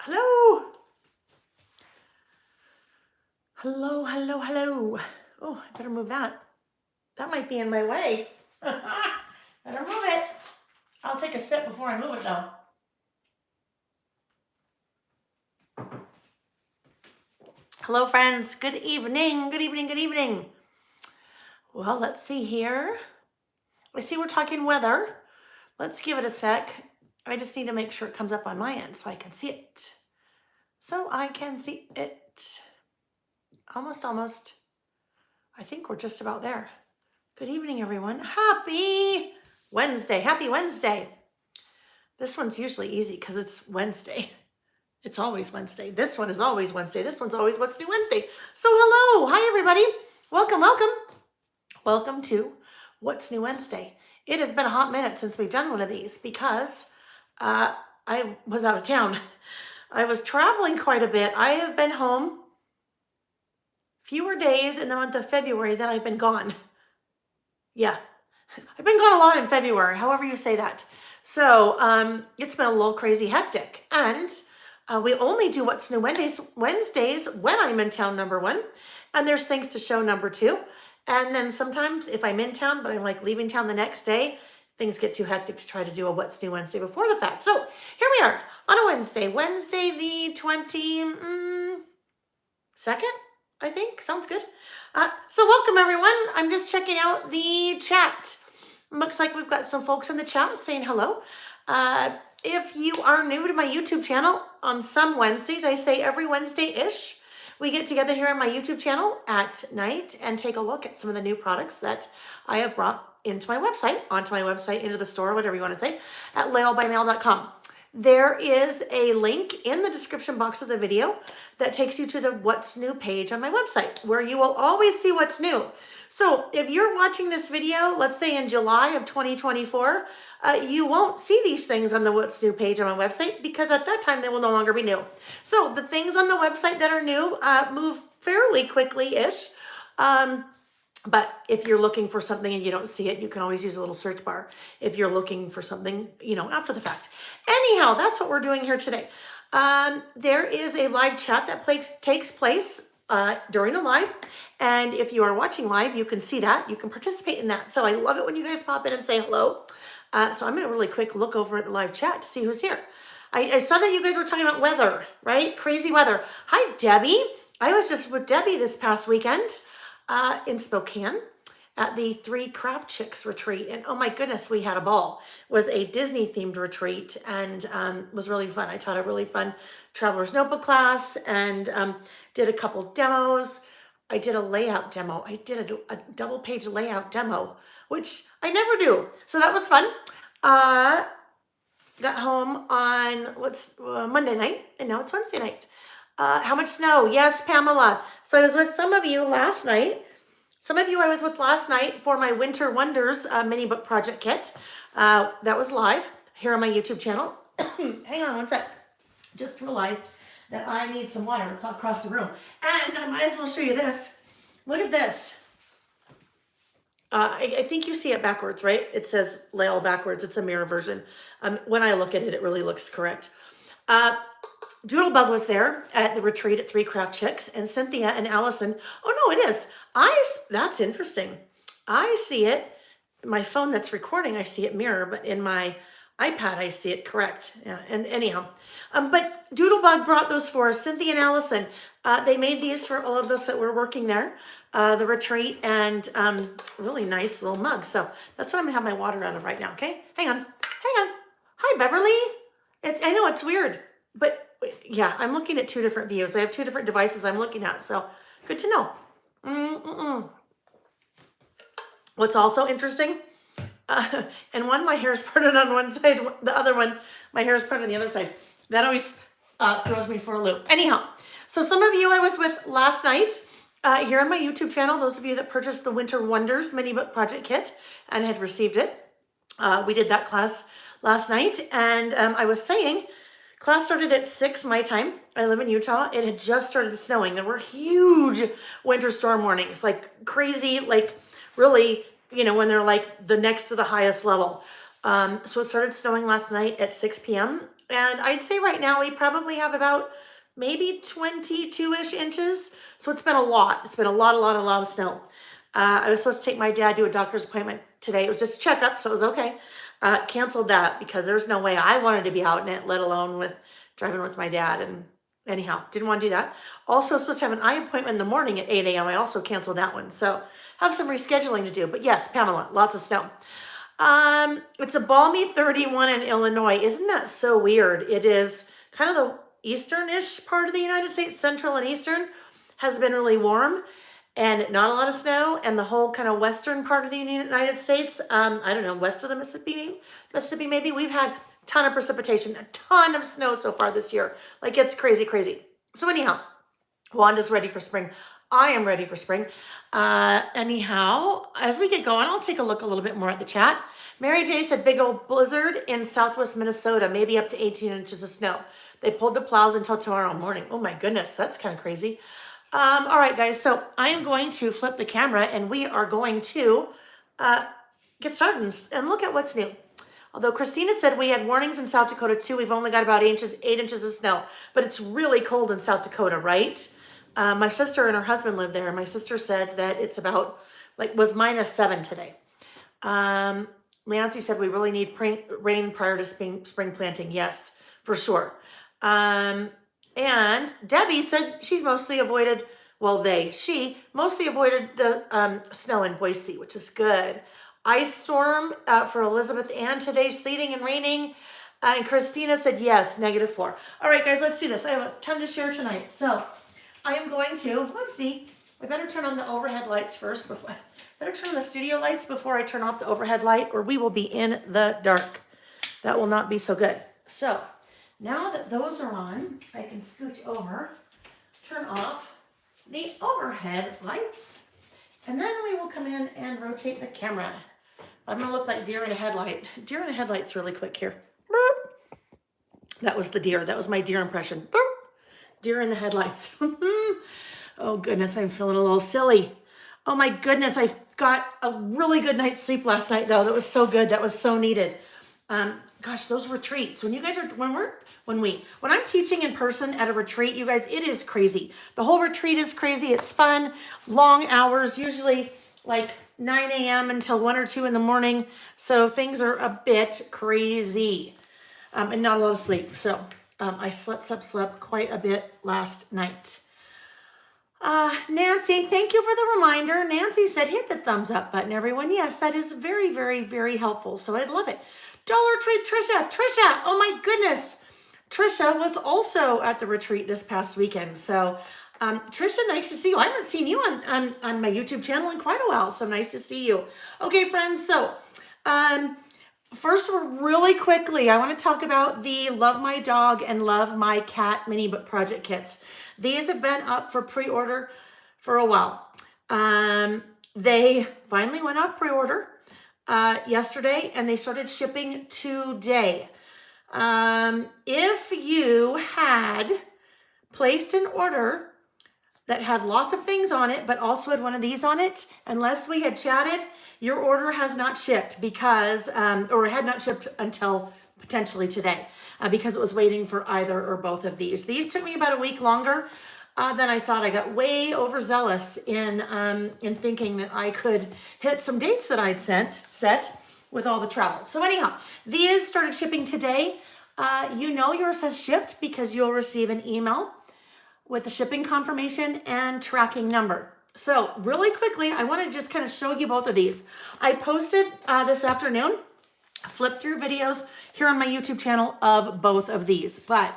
Hello. Hello, hello, hello. Oh, I better move that. That might be in my way. Better move it. I'll take a sip before I move it though. Hello, friends. Good evening. Good evening. Good evening. Well, let's see here. I see we're talking weather. Let's give it a sec. I just need to make sure it comes up on my end so I can see it. So I can see it. Almost. I think we're just about there. Good evening, everyone. Happy Wednesday. Happy Wednesday. This one's usually easy because it's Wednesday. It's always Wednesday. This one is always Wednesday. This one's always What's New Wednesday. So hello. Hi, everybody. Welcome. Welcome to What's New Wednesday. It has been a hot minute since we've done one of these because I was out of town. I was traveling quite a bit. I have been home fewer days in the month of February than I've been gone. Yeah, I've been gone a lot in February, however you say that. So it's been a little crazy hectic. And we only do What's New Wednesdays when I'm in town, number one. And there's things to show, number two. And then sometimes if I'm in town, but I'm like leaving town the next day, things get too hectic to try to do a What's New Wednesday before the fact. So here we are on a Wednesday the 22nd, I think. Sounds good. So welcome, everyone. I'm just checking out the chat. Looks like we've got some folks in the chat saying hello. If you are new to my YouTube channel, on some Wednesdays, I say every Wednesday-ish, we get together here on my YouTube channel at night and take a look at some of the new products that I have brought onto my website, into the store, whatever you want to say, at laelbymail.com. There is a link in the description box of the video that takes you to the What's New page on my website, where you will always see what's new. So if you're watching this video, let's say in July of 2024, you won't see these things on the What's New page on my website because at that time they will no longer be new. So the things on the website that are new move fairly quickly-ish. But if you're looking for something and you don't see it, you can always use a little search bar if you're looking for something, after the fact. Anyhow, that's what we're doing here today. There is a live chat that takes place during the live. And if you are watching live, you can see that. You can participate in that. So I love it when you guys pop in and say hello. So I'm going to really quick look over at the live chat to see who's here. I saw that you guys were talking about weather, right? Crazy weather. Hi, Debbie. I was just with Debbie this past weekend in Spokane at the 3 Craft Chicks retreat. And oh my goodness, we had a ball. It was a Disney themed retreat and was really fun. I taught a really fun Traveler's Notebook class and did a couple demos. I did a layout demo. I did a double page layout demo, which I never do. So that was fun. Got home on Monday night and now it's Wednesday night. How much snow? Yes, Pamela. So I was with some of you last night. Some of you I was with last night for my Winter Wonders mini book project kit. That was live here on my YouTube channel. Hang on one sec. Just realized that I need some water. It's all across the room. And I might as well show you this. Look at this. I think you see it backwards, right? It says Lael backwards. It's a mirror version. When I look at it, it really looks correct. Doodlebug was there at the retreat at 3 Craft Chicks, and Cynthia and Allison. Oh no, it is. That's interesting. I see it. My phone that's recording, I see it mirror, but in my iPad, I see it correct. Yeah, and anyhow. But Doodlebug brought those for us. Cynthia and Allison. They made these for all of us that were working there, the retreat, and really nice little mug. So that's what I'm gonna have my water out of right now, okay? Hang on. Hi, Beverly. I know it's weird, but yeah, I'm looking at 2 different views. I have 2 different devices I'm looking at, so good to know. What's also interesting, and one, my hair is parted on one side, the other one, my hair is parted on the other side. That always throws me for a loop. Anyhow, so some of you I was with last night here on my YouTube channel, those of you that purchased the Winter Wonders mini book project kit and had received it. We did that class last night, and I was saying, class started at 6 my time. I live in Utah. It had just started snowing. There were huge winter storm warnings, like crazy, like really, when they're like the next to the highest level. So it started snowing last night at 6 p.m. And I'd say right now we probably have about maybe 22-ish inches. So it's been a lot. It's been a lot of snow. I was supposed to take my dad to a doctor's appointment today. It was just a checkup, so it was okay. Canceled that because there's no way I wanted to be out in it, let alone with driving with my dad. And anyhow, didn't want to do that. Also supposed to have an eye appointment in the morning at 8 a.m. I also canceled that one. So have some rescheduling to do. But yes, Pamela, lots of snow. It's a balmy 31 in Illinois. Isn't that so weird? It is kind of the eastern-ish part of the United States, central and eastern, has been really warm and not a lot of snow. And the whole kind of western part of the United States, I don't know, west of the Mississippi maybe, we've had a ton of precipitation, a ton of snow so far this year. Like it's crazy. So anyhow, Wanda's ready for spring. I am ready for spring. Anyhow, as we get going, I'll take a look a little bit more at the chat. Mary J said big old blizzard in southwest Minnesota, maybe up to 18 inches of snow. They pulled the plows until tomorrow morning. Oh my goodness, that's kind of crazy. All right, guys, so I am going to flip the camera and we are going to get started and look at what's new. Although Christina said we had warnings in South Dakota too, we've only got about 8 inches of snow, but it's really cold in South Dakota, right? My sister and her husband live there. My sister said that it's about, was -7 today. Nancy said we really need rain prior to spring planting. Yes, for sure. And Debbie said she's mostly avoided, she mostly avoided the snow in Boise, which is good. Ice storm for Elizabeth Ann today, sleeting and raining. And Christina said yes, -4. All right, guys, let's do this. I have a ton to share tonight. So I am going to, I better turn on the overhead lights first. Better turn on the studio lights before I turn off the overhead light, or we will be in the dark. That will not be so good. So now that those are on, I can scooch over, turn off the overhead lights, and then we will come in and rotate the camera. I'm gonna look like deer in a headlight. Deer in a headlights really quick here. That was the deer. That was my deer impression. Deer in the headlights. Oh goodness, I'm feeling a little silly. Oh my goodness, I got a really good night's sleep last night though. That was so good. That was so needed. Gosh, those retreats. When you guys are, when I'm teaching in person at a retreat, you guys, it is crazy. The whole retreat is crazy. It's fun, long hours, usually like 9 a.m. until 1 or 2 in the morning. So things are a bit crazy and not a lot of sleep. So I slept quite a bit last night. Nancy, thank you for the reminder. Nancy said, hit the thumbs up button, everyone. Yes, that is very helpful. So I'd love it. Dollar Tree, Trisha, oh my goodness. Trisha was also at the retreat this past weekend. So, Trisha, nice to see you. I haven't seen you on my YouTube channel in quite a while. So nice to see you. Okay, friends. So, first, really quickly, I want to talk about the Love My Dog and Love My Cat mini book project kits. These have been up for pre-order for a while. They finally went off pre-order yesterday and they started shipping today. If you had placed an order that had lots of things on it, but also had one of these on it, unless we had chatted, your order has not shipped because, or had not shipped until potentially today because it was waiting for either or both of these. These took me about a week longer than I thought. I got way overzealous in thinking that I could hit some dates that I'd set with all the travel. So anyhow, these started shipping today. You know yours has shipped because you'll receive an email with a shipping confirmation and tracking number. So really quickly, I want to just kind of show you both of these. I posted this afternoon flip through videos here on my YouTube channel of both of these. But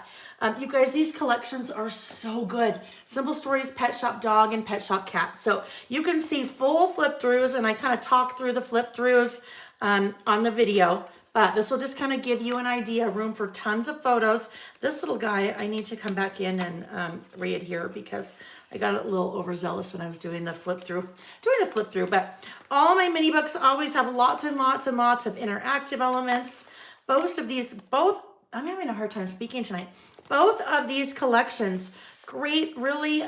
you guys, these collections are so good. Simple Stories, Pet Shop Dog, and Pet Shop Cat. So you can see full flip throughs, and I kind of talk through the flip throughs on the video. But this will just kind of give you an idea, room for tons of photos. This little guy, I need to come back in and read here because I got a little overzealous when I was doing the flip through. But all my mini books always have lots and lots and lots of interactive elements. Both of these, I'm having a hard time speaking tonight. Both of these collections, great, really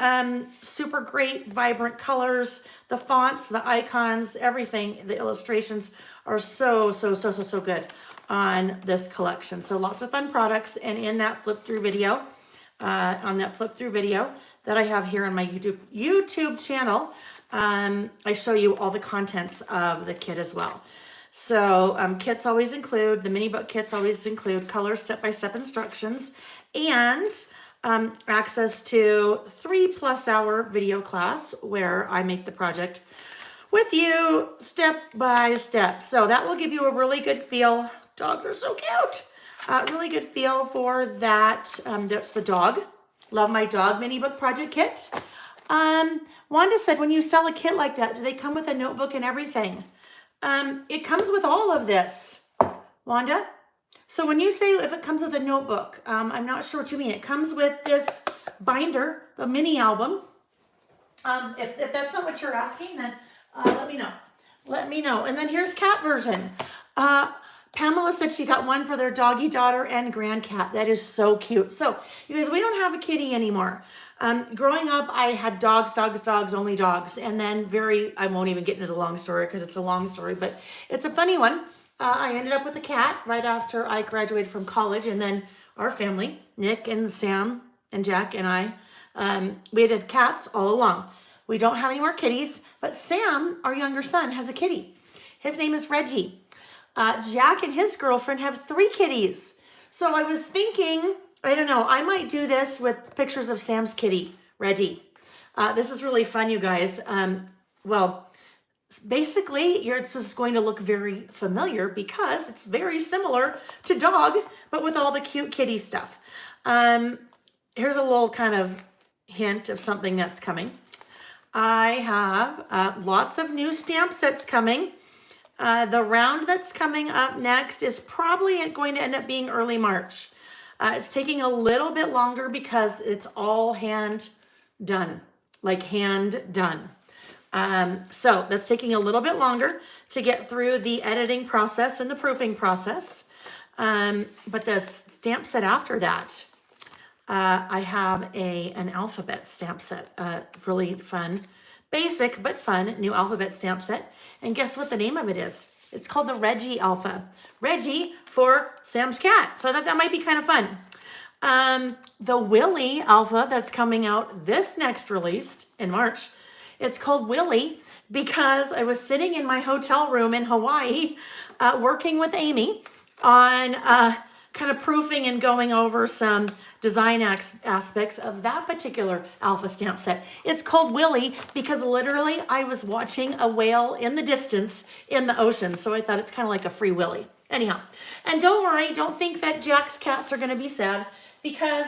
super great, vibrant colors. The fonts, the icons, everything, the illustrations are so good. on this collection. So lots of fun products. And in that flip through video, that I have here on my YouTube channel, I show you all the contents of the kit as well. So kits always include, the mini book kits always include color step-by-step instructions and access to 3+ hour video class where I make the project with you step by step. So that will give you a really good feel. Dogs are so cute. Really good feel for that. That's the dog. Love my dog mini book project kit. Wanda said, when you sell a kit like that, do they come with a notebook and everything? It comes with all of this, Wanda. So when you say if it comes with a notebook, I'm not sure what you mean. It comes with this binder, the mini album. If that's not what you're asking, then let me know. Let me know. And then here's cat version. Pamela said she got one for their doggy daughter and grand cat. That is so cute. So you guys, we don't have a kitty anymore. Growing up, I had dogs, only dogs. And then I won't even get into the long story because it's a long story, but it's a funny one. I ended up with a cat right after I graduated from college. And then our family, Nick and Sam and Jack and I, we had cats all along. We don't have any more kitties, but Sam, our younger son, has a kitty. His name is Reggie. Jack and his girlfriend have 3 kitties. So I was thinking, I don't know, I might do this with pictures of Sam's kitty, Reggie. This is really fun, you guys. Well, basically, this is going to look very familiar because it's very similar to dog, but with all the cute kitty stuff. Here's a little kind of hint of something that's coming. I have lots of new stamp sets coming. The round that's coming up next is probably going to end up being early March. It's taking a little bit longer because it's all hand done, like hand done. So that's taking a little bit longer to get through the editing process and the proofing process. But the stamp set after that, I have an alphabet stamp set, really fun, basic but fun new alphabet stamp set. And guess what the name of it is? It's called the Reggie Alpha. Reggie for Sam's cat. So I thought that might be kind of fun. The Willie Alpha that's coming out this next release in March. It's called Willie because I was sitting in my hotel room in Hawaii working with Amy on kind of proofing and going over some design aspects of that particular alpha stamp set. It's called Willie because literally I was watching a whale in the distance in the ocean. So I thought it's kind of like a free Willy. Anyhow, and don't worry, don't think that Jack's cats are going to be sad because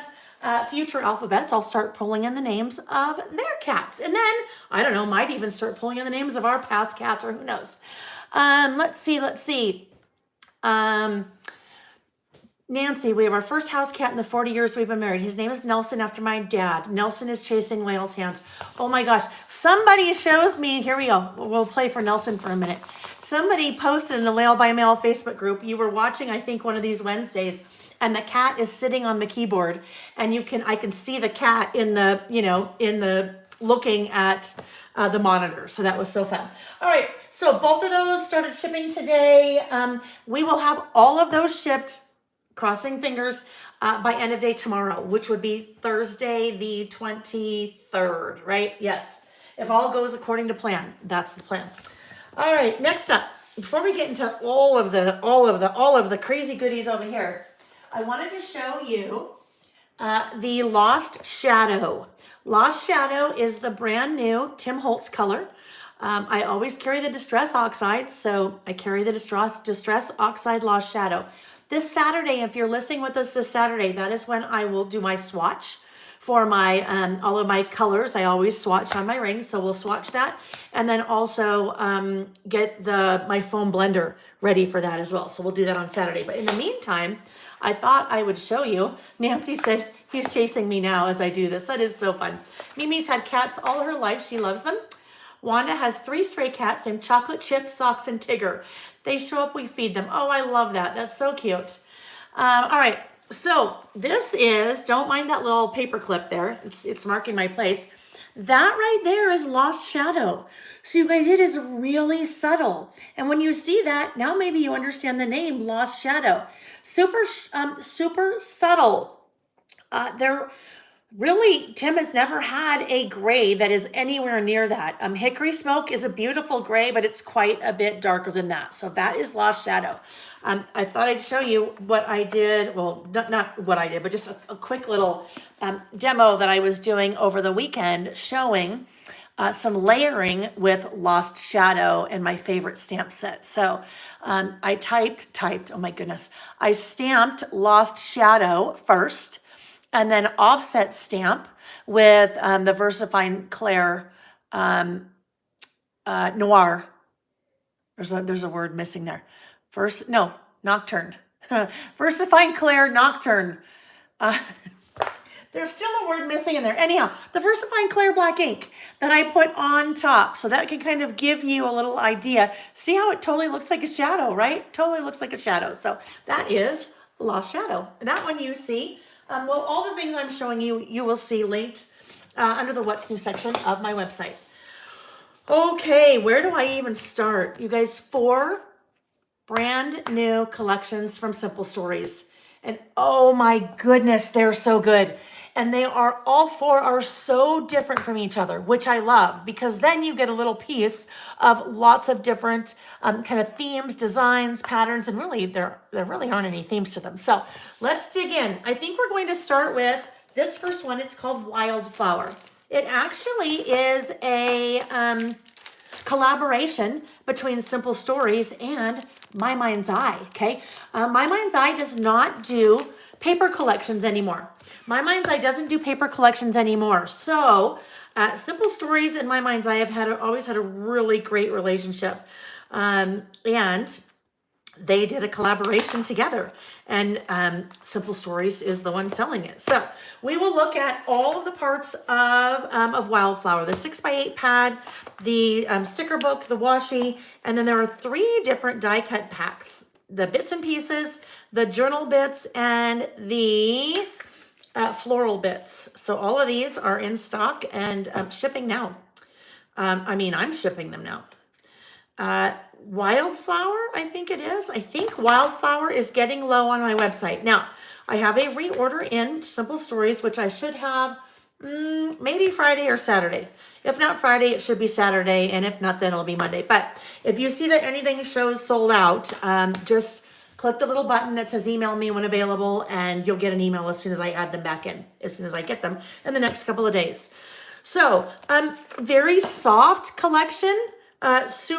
future alphabets, I'll start pulling in the names of their cats. And then, I don't know, might even start pulling in the names of our past cats or who knows. Let's see. Nancy, we have our first house cat in the 40 years we've been married. His name is Nelson after my dad. Nelson is chasing whale's hands. Oh my gosh. Somebody shows me, here we go. We'll play for Nelson for a minute. Somebody posted in the Whale by Mail Facebook group. You were watching, I think, one of these Wednesdays, and the cat is sitting on the keyboard, and I can see the cat in the looking at the monitor. So that was so fun. All right. So both of those started shipping today. We will have all of those shipped, crossing fingers, by end of day tomorrow, which would be Thursday the 23rd, right? Yes. If all goes according to plan, that's the plan. All right, next up, before we get into all of the crazy goodies over here, I wanted to show you the Lost Shadow. Lost Shadow is the brand new Tim Holtz color. I always carry the Distress Oxide, so I carry the Distress Oxide Lost Shadow. This Saturday, if you're listening with us this Saturday, that is when I will do my swatch for my all of my colors. I always swatch on my ring, so we'll swatch that. And then also get my foam blender ready for that as well. So we'll do that on Saturday. But in the meantime, I thought I would show you. Nancy said, he's chasing me now as I do this. That is so fun. Mimi's had cats all her life. She loves them. Wanda has 3 stray cats named Chocolate Chip, Socks, and Tigger. They show up, we feed them. Oh, I love that. That's so cute. All right, so this is, don't mind that little paper clip there. It's marking my place. That right there is Lost Shadow. So you guys, it is really subtle. And when you see that, now maybe you understand the name Lost Shadow. Super subtle. They're really, Tim has never had a gray that is anywhere near that. Hickory Smoke is a beautiful gray, but it's quite a bit darker than that. So that is Lost Shadow. I thought I'd show you what I did. Well, not what I did, but just a quick little demo that I was doing over the weekend showing some layering with Lost Shadow and my favorite stamp set. So I typed, oh my goodness. I stamped Lost Shadow first, and then offset stamp with the VersaFine Claire Noir. There's a word missing there. Nocturne. VersaFine Claire Nocturne. There's still a word missing in there. Anyhow, the VersaFine Claire Black ink that I put on top. So that can kind of give you a little idea. See how it totally looks like a shadow, right? Totally looks like a shadow. So that is Lost Shadow. And that one you see. Well, all the things I'm showing you, you will see linked under the What's New section of my website. Okay, where do I even start? You guys, 4 brand new collections from Simple Stories. And oh my goodness, they're so good. And they are, all 4 are so different from each other, which I love, because then you get a little piece of lots of different kind of themes, designs, patterns, and really there really aren't any themes to them. So let's dig in. I think we're going to start with this first one. It's called Wildflower. It actually is a collaboration between Simple Stories and My Mind's Eye, okay? My Mind's Eye does not do paper collections anymore. My Mind's Eye doesn't do paper collections anymore. So Simple Stories and My Mind's Eye have always had a really great relationship. And they did a collaboration together, and Simple Stories is the one selling it. So we will look at all of the parts of Wildflower, the 6x8 pad, the sticker book, the washi, and then there are 3 different die cut packs: the bits and pieces, the journal bits, and the floral bits. So all of these are in stock and shipping now. I'm shipping them now. Wildflower, I think it is. I think Wildflower is getting low on my website. Now, I have a reorder in Simple Stories, which I should have maybe Friday or Saturday. If not Friday, it should be Saturday. And if not, then it'll be Monday. But if you see that anything shows sold out, just click the little button that says email me when available, and you'll get an email as soon as I add them back in, as soon as I get them in the next couple of days. So, very soft collection. Lots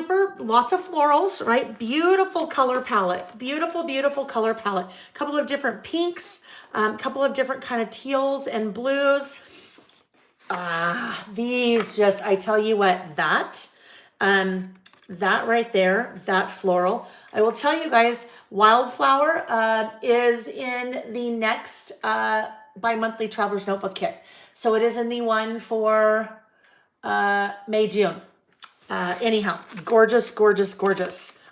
of florals, right? Beautiful color palette, beautiful color palette. Couple of different pinks, couple of different kind of teals and blues. These just, I tell you what, that right there, that floral. I will tell you guys, Wildflower is in the next bi-monthly Traveler's Notebook kit. So it is in the one for May, June. Anyhow, gorgeous.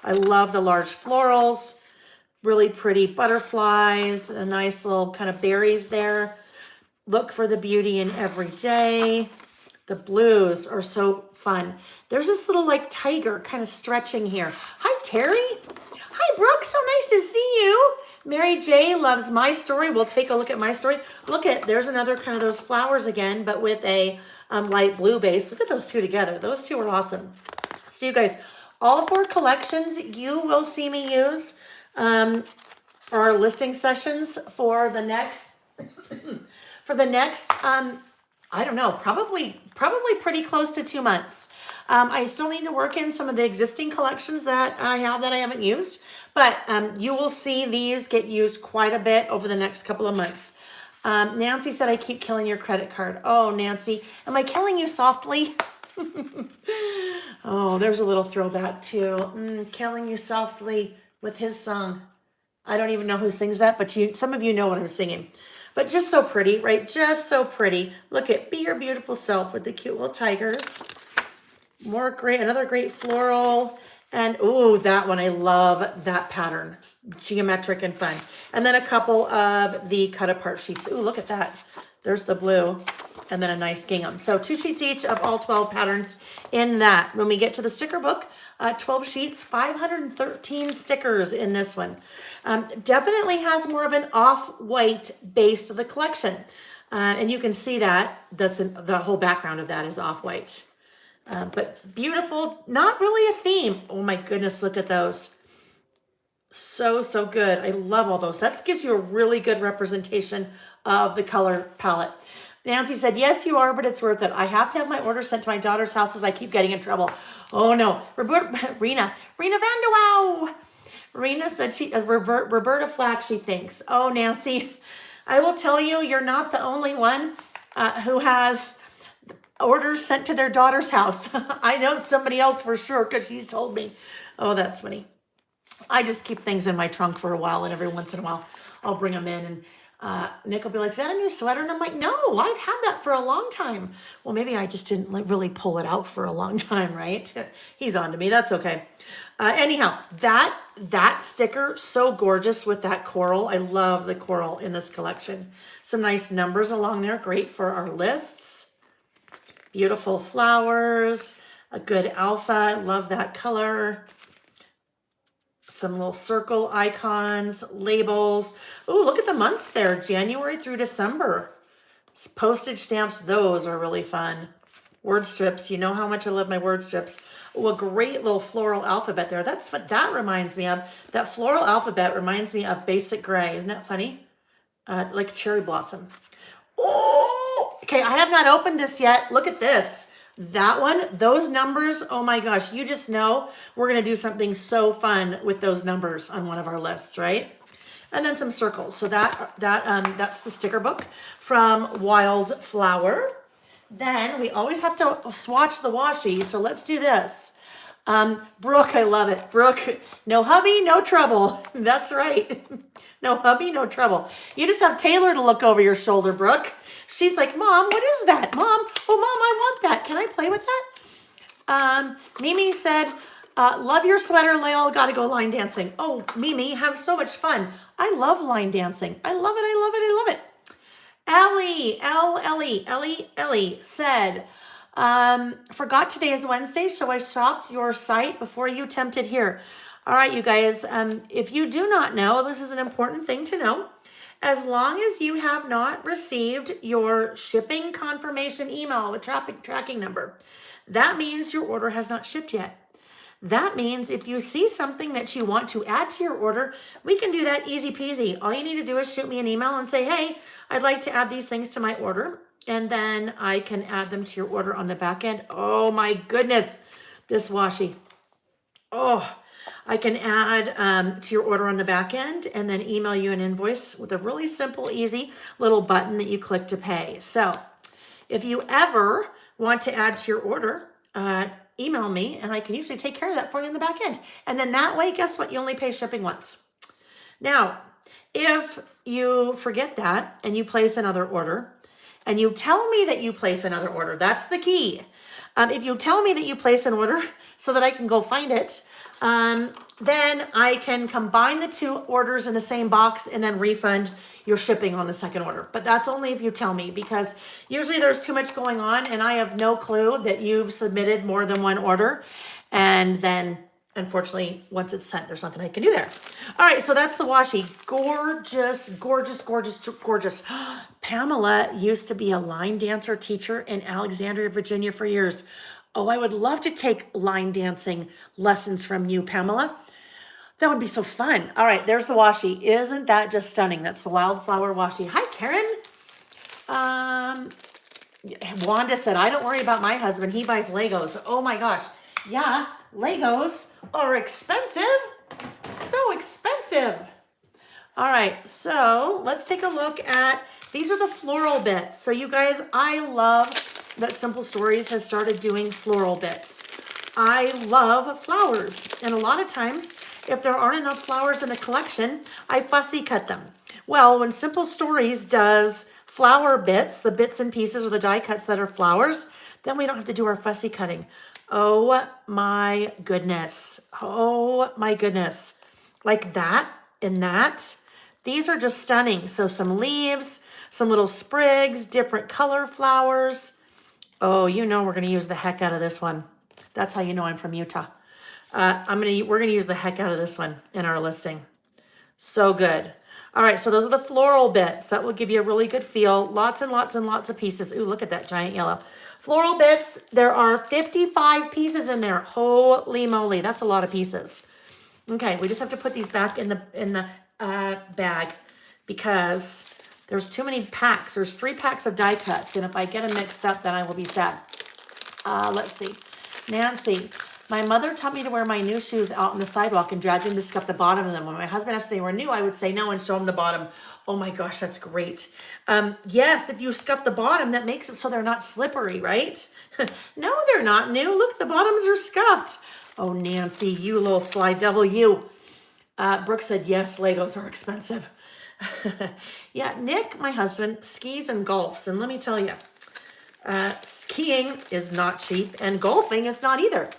I love the large florals, really pretty butterflies, a nice little kind of berries there. Look for the beauty in every day. The blues are so fun. There's this little like tiger kind of stretching here. Hi, Terry. Hi, Brooke. So nice to see you. Mary J loves My Story. We'll take a look at My Story. There's another kind of those flowers again, but with a light blue base. Look at those 2 together. Those 2 are awesome. So you guys, all 4 collections you will see me use our listing sessions for the next, I don't know, probably pretty close to 2 months. I still need to work in some of the existing collections that I have that I haven't used, but you will see these get used quite a bit over the next couple of months. Nancy said, I keep killing your credit card. Oh, Nancy, am I killing you softly? Oh, there's a little throwback too. Killing You Softly with his song. I don't even know who sings that, but some of you know what I'm singing. But just so pretty, right? Just so pretty. Look at Be Your Beautiful Self with the cute little tigers. Another great floral. And ooh, that one, I love that pattern. It's geometric and fun. And then a couple of the cut apart sheets. Ooh, look at that. There's the blue. and then a nice gingham. So 2 sheets each of all 12 patterns in that. When we get to the sticker book, 12 sheets, 513 stickers in this one. Definitely has more of an off-white base to the collection. And you can see that, the whole background of that is off-white. But beautiful, not really a theme. Oh my goodness, look at those. So, so good. I love all those. That gives you a really good representation of the color palette. Nancy said, yes, you are, but it's worth it. I have to have my order sent to my daughter's house as I keep getting in trouble. Oh no. Rena Vandewow. Rena said Roberta Flack, she thinks. Oh, Nancy, I will tell you, you're not the only one who has orders sent to their daughter's house. I know somebody else for sure because she's told me. Oh, that's funny. I just keep things in my trunk for a while, and every once in a while I'll bring them in, and Nick will be like, is that a new sweater? And I'm like, no, I've had that for a long time. Well, maybe I just didn't really pull it out for a long time, right? He's on to me. That's okay. Anyhow, that sticker, so gorgeous with that coral. I love the coral in this collection. Some nice numbers along there. Great for our lists. Beautiful flowers. A good alpha. I love that color. Some little circle icons, labels. Oh, look at the months there. January through December. Postage stamps, those are really fun. Word strips, you know how much I love my word strips. Oh, a great little floral alphabet there. That's what that reminds me of. That floral alphabet reminds me of Basic Gray. Isn't that funny? Like cherry blossom. Oh, okay, I have not opened this yet. Look at this. That one, those numbers, oh my gosh, you just know we're going to do something so fun with those numbers on one of our lists, right? And then some circles. So that's the sticker book from Wildflower. Then we always have to swatch the washi, so let's do this. Brooke, I love it. Brooke, no hubby, no trouble. That's right. No hubby, no trouble. You just have Taylor to look over your shoulder, Brooke. She's like, Mom, what is that? Mom, oh, Mom, I want that. Can I play with that? Mimi said, love your sweater, Lael, gotta go line dancing. Oh, Mimi, have so much fun. I love line dancing. I love it, I love it, I love it. Ellie said, forgot today is Wednesday, so I shopped your site before you tempted here. All right, you guys, if you do not know, this is an important thing to know. As long as you have not received your shipping confirmation email with tracking number, that means your order has not shipped yet. That means if you see something that you want to add to your order, we can do that easy peasy. All you need to do is shoot me an email and say, hey, I'd like to add these things to my order. And then I can add them to your order on the back end. Oh my goodness, this washi. Oh, I can add to your order on the back end and then email you an invoice with a really simple, easy little button that you click to pay. So if you ever want to add to your order, email me and I can usually take care of that for you on the back end. And then that way, guess what? You only pay shipping once. Now, if you forget that and you place another order and you tell me that you place another order, that's the key. If you tell me that you place an order so that I can go find it, then I can combine the two orders in the same box and then refund your shipping on the second order. But that's only if you tell me, because usually there's too much going on and I have no clue that you've submitted more than one order. And then unfortunately, once it's sent, there's nothing I can do there. All right, so that's the washi. Gorgeous, gorgeous, gorgeous, gorgeous. Pamela used to be a line dancer teacher in Alexandria, Virginia for years. Oh, I would love to take line dancing lessons from you, Pamela. That would be so fun. All right, there's the washi. Isn't that just stunning? That's the Wildflower washi. Hi, Karen. Wanda said, I don't worry about my husband. He buys Legos. Oh my gosh. Yeah, Legos are expensive. So expensive. All right, so let's take a look at, these are the floral bits. So you guys, I love that Simple Stories has started doing floral bits. I love flowers. And a lot of times, if there aren't enough flowers in a collection, I fussy cut them. Well, when Simple Stories does flower bits, the bits and pieces or the die cuts that are flowers, then we don't have to do our fussy cutting. Oh my goodness. Oh my goodness. Like that and that. These are just stunning. So some leaves, some little sprigs, different color flowers. Oh, you know we're gonna use the heck out of this one. That's how you know I'm from Utah. We're gonna use the heck out of this one in our listing. So good. All right, so those are the floral bits. That will give you a really good feel. Lots and lots and lots of pieces. Ooh, look at that giant yellow. Floral bits, there are 55 pieces in there. Holy moly, that's a lot of pieces. Okay, we just have to put these back in the bag because there's too many packs. There's 3 packs of die cuts, and if I get them mixed up, then I will be sad. Let's see. Nancy, my mother taught me to wear my new shoes out on the sidewalk and drag them to scuff the bottom of them. When my husband asked if they were new, I would say no and show him the bottom. Oh my gosh, that's great. Yes, if you scuff the bottom, that makes it so they're not slippery, right? No, they're not new. Look, the bottoms are scuffed. Oh, Nancy, you little sly devil, you. Brooke said, yes, Legos are expensive. Yeah, Nick, my husband, skis and golfs. And let me tell you, skiing is not cheap and golfing is not either.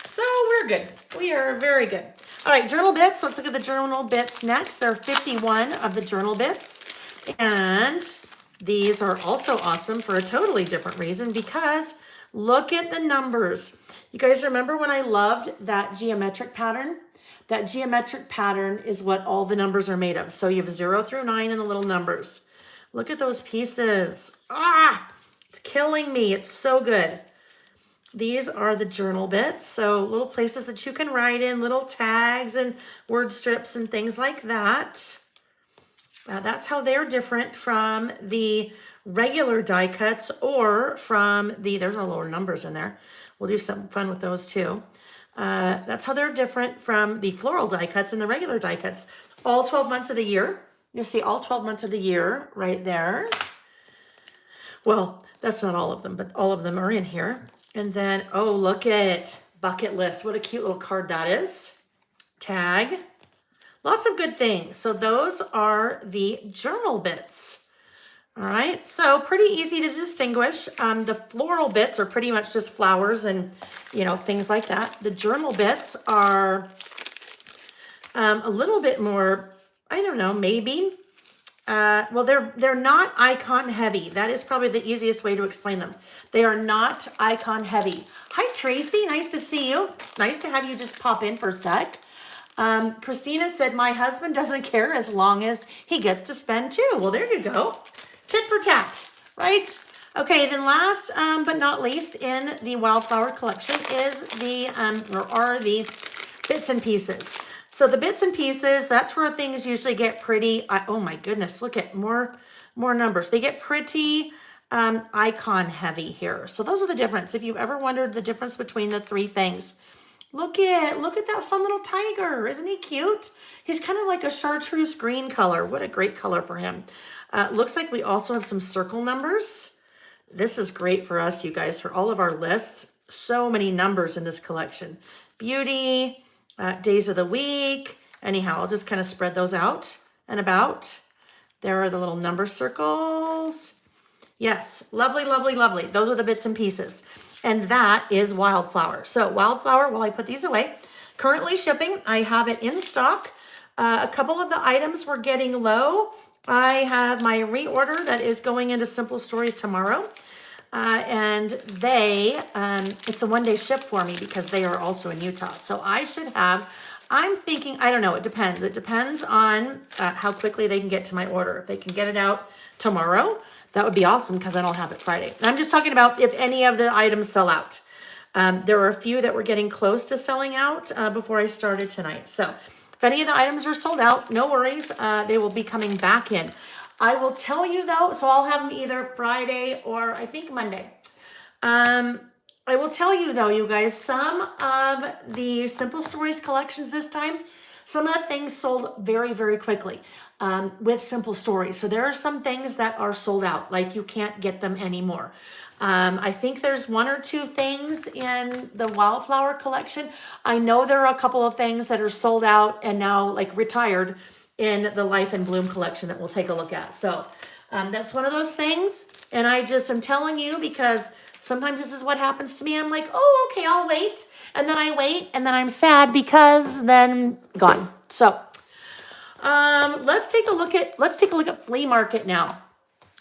So we're good. We are very good. All right, journal bits. Let's look at the journal bits next. There are 51 of the journal bits. And these are also awesome for a totally different reason because look at the numbers. You guys remember when I loved that geometric pattern? That geometric pattern is what all the numbers are made of. So you have 0 through 9 in the little numbers. Look at those pieces. It's killing me. It's so good. These are the journal bits. So little places that you can write in, little tags and word strips and things like that. That's how they're different from the regular die cuts or from there's no lower numbers in there. We'll do something fun with those too. That's how they're different from the floral die cuts and the regular die cuts. All 12 months of the year. You'll see all 12 months of the year right there. Well, that's not all of them, but all of them are in here. And then, oh, look at bucket list. What a cute little card that is. Tag. Lots of good things. So those are the journal bits. All right, so pretty easy to distinguish. The floral bits are pretty much just flowers and, things like that. The journal bits are a little bit more, I don't know, maybe. Well, they're not icon heavy. That is probably the easiest way to explain them. They are not icon heavy. Hi, Tracy. Nice to see you. Nice to have you just pop in for a sec. Christina said, my husband doesn't care as long as he gets to spend too. Well, there you go. Tit for tat, right? Okay, then last but not least in the Wildflower collection is are the bits and pieces. So the bits and pieces, that's where things usually get pretty, oh my goodness, look at more numbers. They get pretty icon heavy here. So those are the difference. If you've ever wondered the difference between the 3 things, look at that fun little tiger. Isn't he cute? He's kind of like a chartreuse green color. What a great color for him. Looks like we also have some circle numbers. This is great for us, you guys, for all of our lists. So many numbers in this collection. Beauty, days of the week. Anyhow, I'll just kind of spread those out and about. There are the little number circles. Yes, lovely, lovely, lovely. Those are the bits and pieces. And that is Wildflower. So Wildflower, while I put these away, currently shipping. I have it in stock. A couple of the items were getting low. I have my reorder that is going into Simple Stories tomorrow. And it's a 1-day ship for me because they are also in Utah. So I'm thinking, I don't know, it depends. It depends on how quickly they can get to my order. If they can get it out tomorrow, that would be awesome because then I'll have it Friday. I'm just talking about if any of the items sell out. There were a few that were getting close to selling out before I started tonight. So if any of the items are sold out, no worries. They will be coming back in. I will tell you though, so I'll have them either Friday or I think Monday. I will tell you though, you guys, some of the Simple Stories collections this time, some of the things sold very, very quickly with Simple Stories. So there are some things that are sold out, like you can't get them anymore. I think there's 1 or 2 things in the Wildflower collection. I know there are a couple of things that are sold out and now like retired in the Life in Bloom collection that we'll take a look at. So that's one of those things. And I just am telling you because sometimes this is what happens to me. I'm like, oh, okay, I'll wait. And then I wait and then I'm sad because then gone. So let's take a look at flea market now.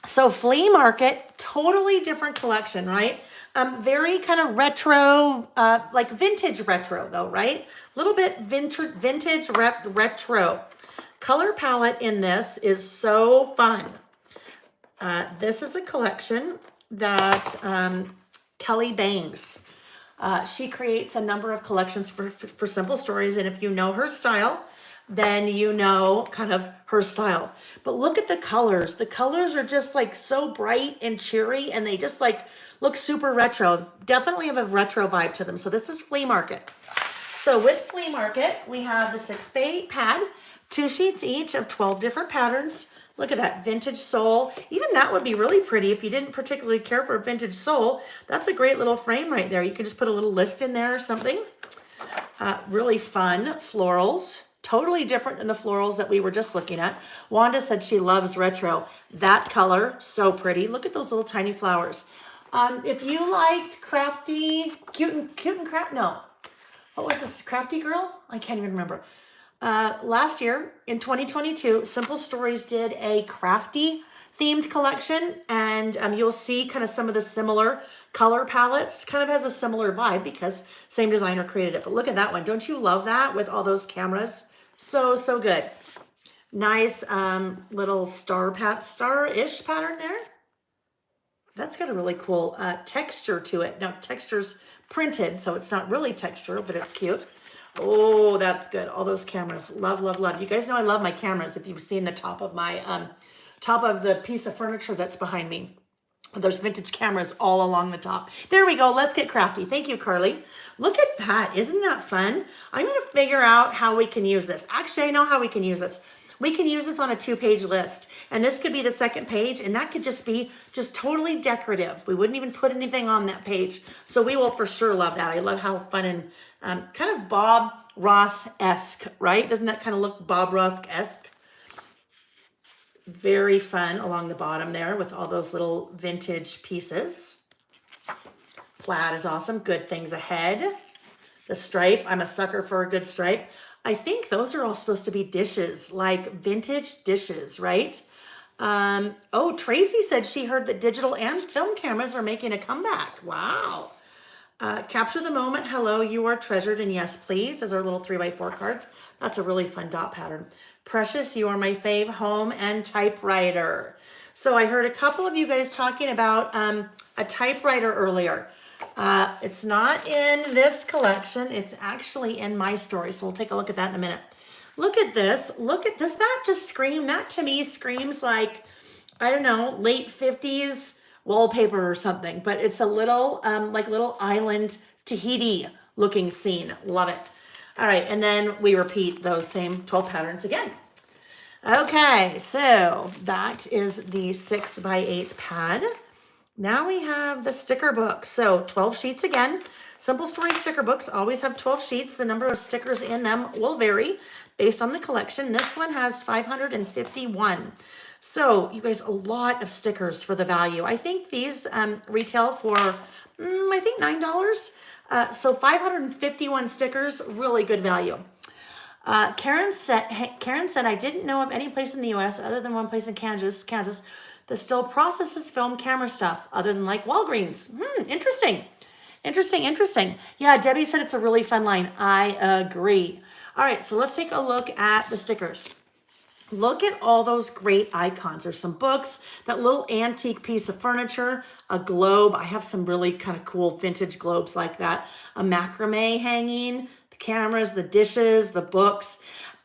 So Flea Market, totally different collection, right? Very kind of retro, like vintage retro though, right? A little bit vintage retro. Color palette in this is so fun. This is a collection that Kelly Bangs. She creates a number of collections for Simple Stories, and if you know her style, then you know kind of her style. But look at the colors. The colors are just like so bright and cheery, and they just like look super retro. Definitely have a retro vibe to them. So this is Flea Market. So with Flea Market, we have the 6x8 pad, 2 sheets each of 12 different patterns. Look at that vintage sole. Even that would be really pretty if you didn't particularly care for vintage sole. That's a great little frame right there. You can just put a little list in there or something. Really fun florals. Totally different than the florals that we were just looking at. Wanda said she loves retro. That color, so pretty. Look at those little tiny flowers. If you liked crafty, cute and craft, no. What was this, Crafty Girl? I can't even remember. Last year in 2022, Simple Stories did a crafty themed collection, and you'll see kind of some of the similar color palettes. Kind of has a similar vibe because same designer created it. But look at that one. Don't you love that with all those cameras? So good. Nice little star-ish pattern there. That's got a really cool texture to it. Now, texture's printed, so it's not really texture, but it's cute. Oh, that's good. All those cameras. Love, love, love. You guys know I love my cameras. If you've seen the top of my, top of the piece of furniture that's behind me. There's vintage cameras all along the top. There we go. Let's get crafty. Thank you, Carly. Look at that. Isn't that fun? I'm going to figure out how we can use this. Actually, I know how we can use this. We can use this on a 2-page list, and this could be the second page, and that could just be just totally decorative. We wouldn't even put anything on that page. So we will for sure love that. I love how fun and kind of Bob Ross-esque, right? Doesn't that kind of look Bob Ross-esque? Very fun along the bottom there with all those little vintage pieces. Plaid is awesome. Good things ahead. The stripe, I'm a sucker for a good stripe. I think those are all supposed to be dishes, like vintage dishes, right? Oh, Tracy said she heard that digital and film cameras are making a comeback. Wow. Capture the moment. Hello, you are treasured, and yes, please, as our little 3x4 cards. That's a really fun dot pattern. Precious, you are my fave home and typewriter. So I heard a couple of you guys talking about a typewriter earlier. It's not in this collection. It's actually in my story. So we'll take a look at that in a minute. Look at this. Does that just scream? That to me screams like, I don't know, late 50s wallpaper or something, but it's a little, like little island Tahiti looking scene. Love it. All right. And then we repeat those same 12 patterns again. Okay. So that is the 6x8 pad. Now we have the sticker book. So 12 sheets again. Simple Story sticker books always have 12 sheets. The number of stickers in them will vary based on the collection. This one has 551. So you guys, a lot of stickers for the value. I think these retail for, I think $9. So 551 stickers, really good value. Karen said, I didn't know of any place in the U.S. other than one place in Kansas that still processes film camera stuff other than like Walgreens. Interesting. Yeah, Debbie said it's a really fun line. I agree. All right, so let's take a look at the stickers. Look at all those great icons. There's some books, that little antique piece of furniture, a globe. I have some really kind of cool vintage globes like that. A macrame hanging, the cameras, the dishes, the books.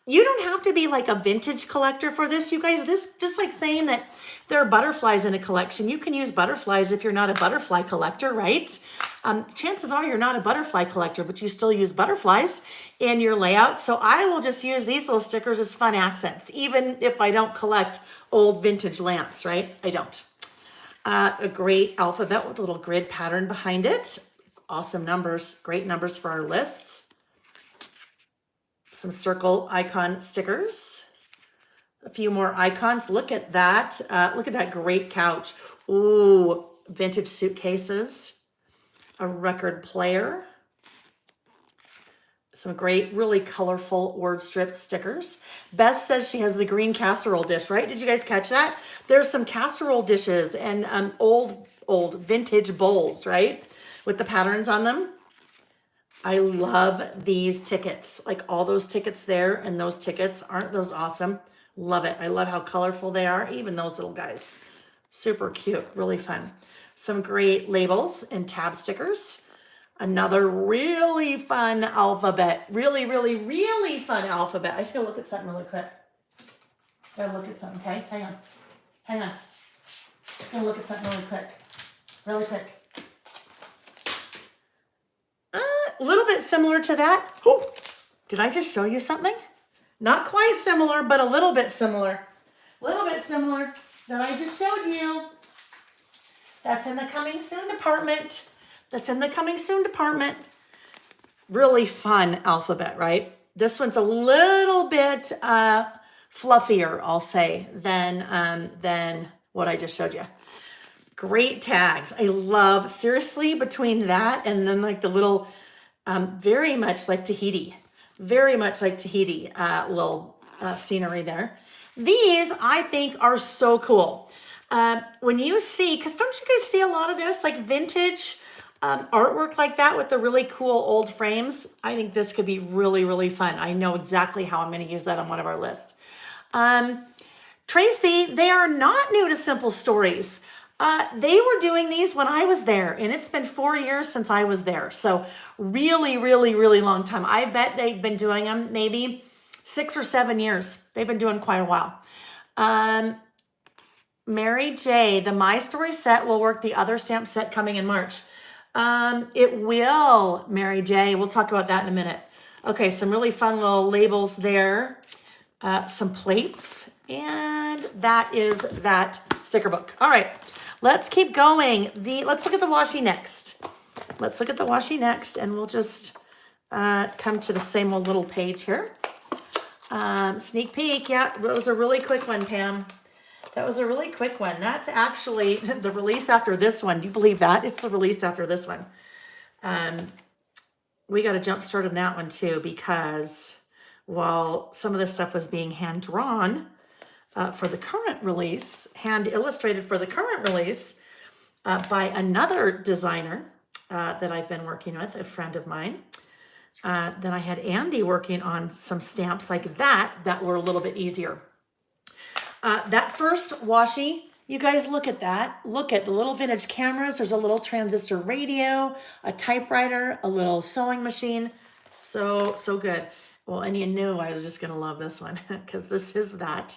You don't have to be like a vintage collector for this, you guys. This just like saying that there are butterflies in a collection. You can use butterflies if you're not a butterfly collector, right? Chances are you're not a butterfly collector, but you still use butterflies in your layout. So I will just use these little stickers as fun accents, even if I don't collect old vintage lamps, right? I don't. A great alphabet with a little grid pattern behind it. Awesome numbers, great numbers for our lists. Some circle icon stickers. A few more icons. Look at that. Look at that great couch. Ooh, vintage suitcases. A record player. Some great, really colorful word strip stickers. Beth says she has the green casserole dish, right? Did you guys catch that? There's some casserole dishes and old vintage bowls, right? With the patterns on them. I love these tickets, like all those tickets there and those tickets. Aren't those awesome? Love it. I love how colorful they are, even those little guys. Super cute, really fun. Some great labels and tab stickers. Another really fun alphabet. Really, really, really fun alphabet. I just gotta look at something really quick. Gotta look at something, okay? Hang on. Hang on. Just gonna look at something really quick. Really quick. A little bit similar to that. Oh, did I just show you something? Not quite similar, but a little bit similar. A little bit similar that I just showed you. That's in the coming soon department. That's in the coming soon department. Really fun alphabet, right? This one's a little bit fluffier, I'll say, than what I just showed you. Great tags. I love, seriously, between that and then like the little, very much like Tahiti. Very much like Tahiti little scenery there. These, I think, are so cool. When you see, because don't you guys see a lot of this, like vintage artwork like that with the really cool old frames? I think this could be really, really fun. I know exactly how I'm going to use that on one of our lists. Tracy, they are not new to Simple Stories. They were doing these when I was there, and it's been 4 years since I was there. So really, really, really long time. I bet they've been doing them maybe 6 or 7 years. They've been doing quite a while. Mary J, the My Story set will work the other stamp set coming in March. It will, Mary J. We'll talk about that in a minute. Okay, some really fun little labels there. Some plates, and that is that sticker book. All right, let's keep going. Let's look at the washi next. Let's look at the washi next, and we'll just come to the same old little page here. Sneak peek, yeah, that was a really quick one, Pam. That was a really quick one. That's actually the release after this one. Do you believe that? It's the release after this one. We got a jump start on that one too, because while some of this stuff was being hand drawn for the current release, hand illustrated for the current release by another designer that I've been working with, a friend of mine. Then I had Andy working on some stamps like that were a little bit easier. That first washi, you guys look at that. Look at the little vintage cameras. There's a little transistor radio, a typewriter, a little sewing machine. So good. Well, and you knew I was just going to love this one because this is that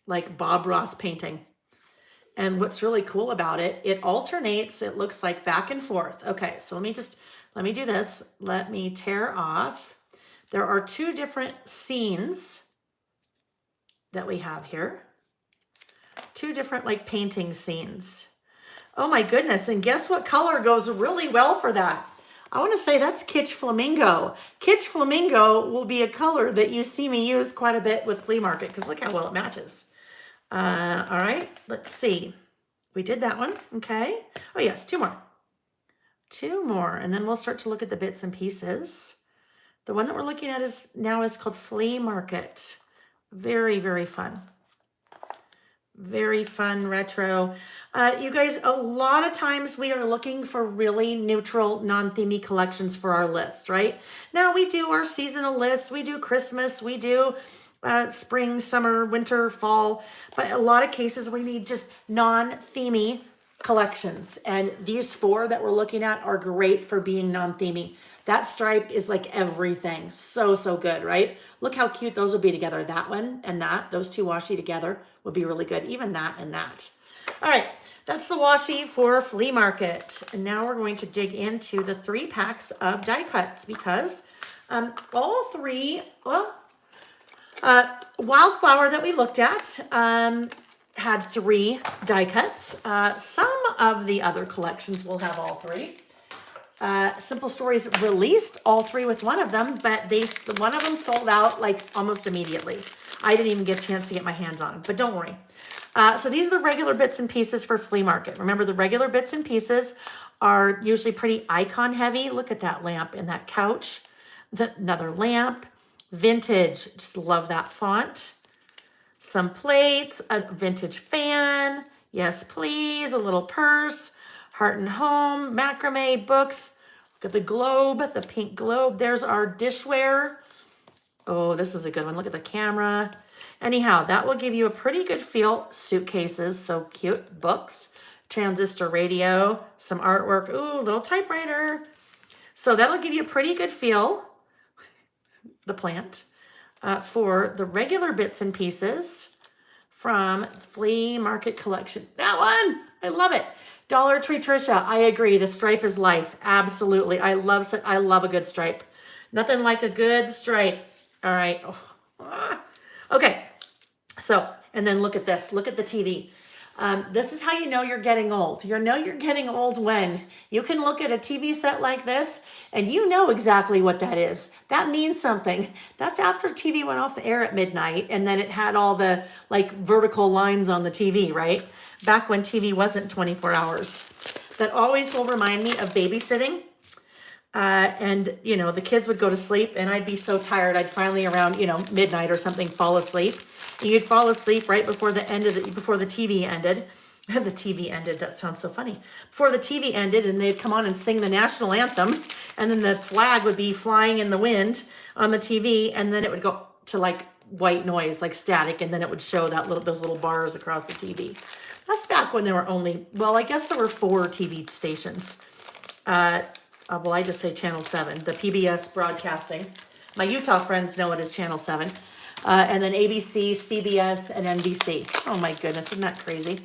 like Bob Ross painting. And what's really cool about it, it alternates. It looks like back and forth. Okay, so let me do this. Let me tear off. There are 2 different scenes that we have here. 2 different like painting scenes. Oh my goodness. And guess what color goes really well for that? I want to say that's Kitsch Flamingo. Kitsch Flamingo will be a color that you see me use quite a bit with Flea Market because look how well it matches. All right, let's see. We did that one, okay. Oh yes, 2 more. 2 more, and then we'll start to look at the bits and pieces. The one that we're looking at now is called Flea Market. Very, very fun. Very fun retro. You guys, a lot of times we are looking for really neutral, non-themey collections for our list, right? Now we do our seasonal lists, we do Christmas, we do spring, summer, winter, fall, but a lot of cases we need just non-themey collections. And these 4 that we're looking at are great for being non-themey. That stripe is like everything. So good, right? Look how cute those would be together. That one and that, those 2 washi together would be really good. Even that and that. All right, that's the washi for Flea Market. And now we're going to dig into the 3 packs of die cuts because all 3, well, Wildflower that we looked at had 3 die cuts. Some of the other collections will have all 3. Simple Stories released all 3 with one of them, but one of them sold out like almost immediately. I didn't even get a chance to get my hands on them, but don't worry. So these are the regular bits and pieces for Flea Market. Remember, the regular bits and pieces are usually pretty icon heavy. Look at that lamp and that couch. Another lamp, vintage, just love that font. Some plates, a vintage fan, yes please, a little purse, Heart and Home, macrame, books. Look at the globe, the pink globe. There's our dishware. Oh, this is a good one. Look at the camera. Anyhow, that will give you a pretty good feel. Suitcases, so cute. Books, transistor radio, some artwork. Ooh, little typewriter. So that'll give you a pretty good feel, the plant, for the regular bits and pieces from Flea Market Collection. That one, I love it. Dollar Tree Trisha, I agree. The stripe is life. Absolutely. I love a good stripe. Nothing like a good stripe. All right. Oh. Okay. So, and then look at this. Look at the TV. This is how you know you're getting old. You know you're getting old when you can look at a TV set like this and you know exactly what that is. That means something. That's after TV went off the air at midnight and then it had all the like vertical lines on the TV, right? Back when TV wasn't 24 hours. That always will remind me of babysitting. And, you know, the kids would go to sleep and I'd be so tired. I'd finally around, you know, midnight or something fall asleep. And you'd fall asleep right before the end of before the TV ended. The TV ended, that sounds so funny. Before the TV ended and they'd come on and sing the national anthem and then the flag would be flying in the wind on the TV and then it would go to like white noise, like static, and then it would show those little bars across the TV. That's back when there were only, well, I guess there were 4 TV stations. Well, I just say Channel 7, the PBS broadcasting. My Utah friends know it as Channel 7. And then ABC, CBS, and NBC. Oh my goodness, isn't that crazy?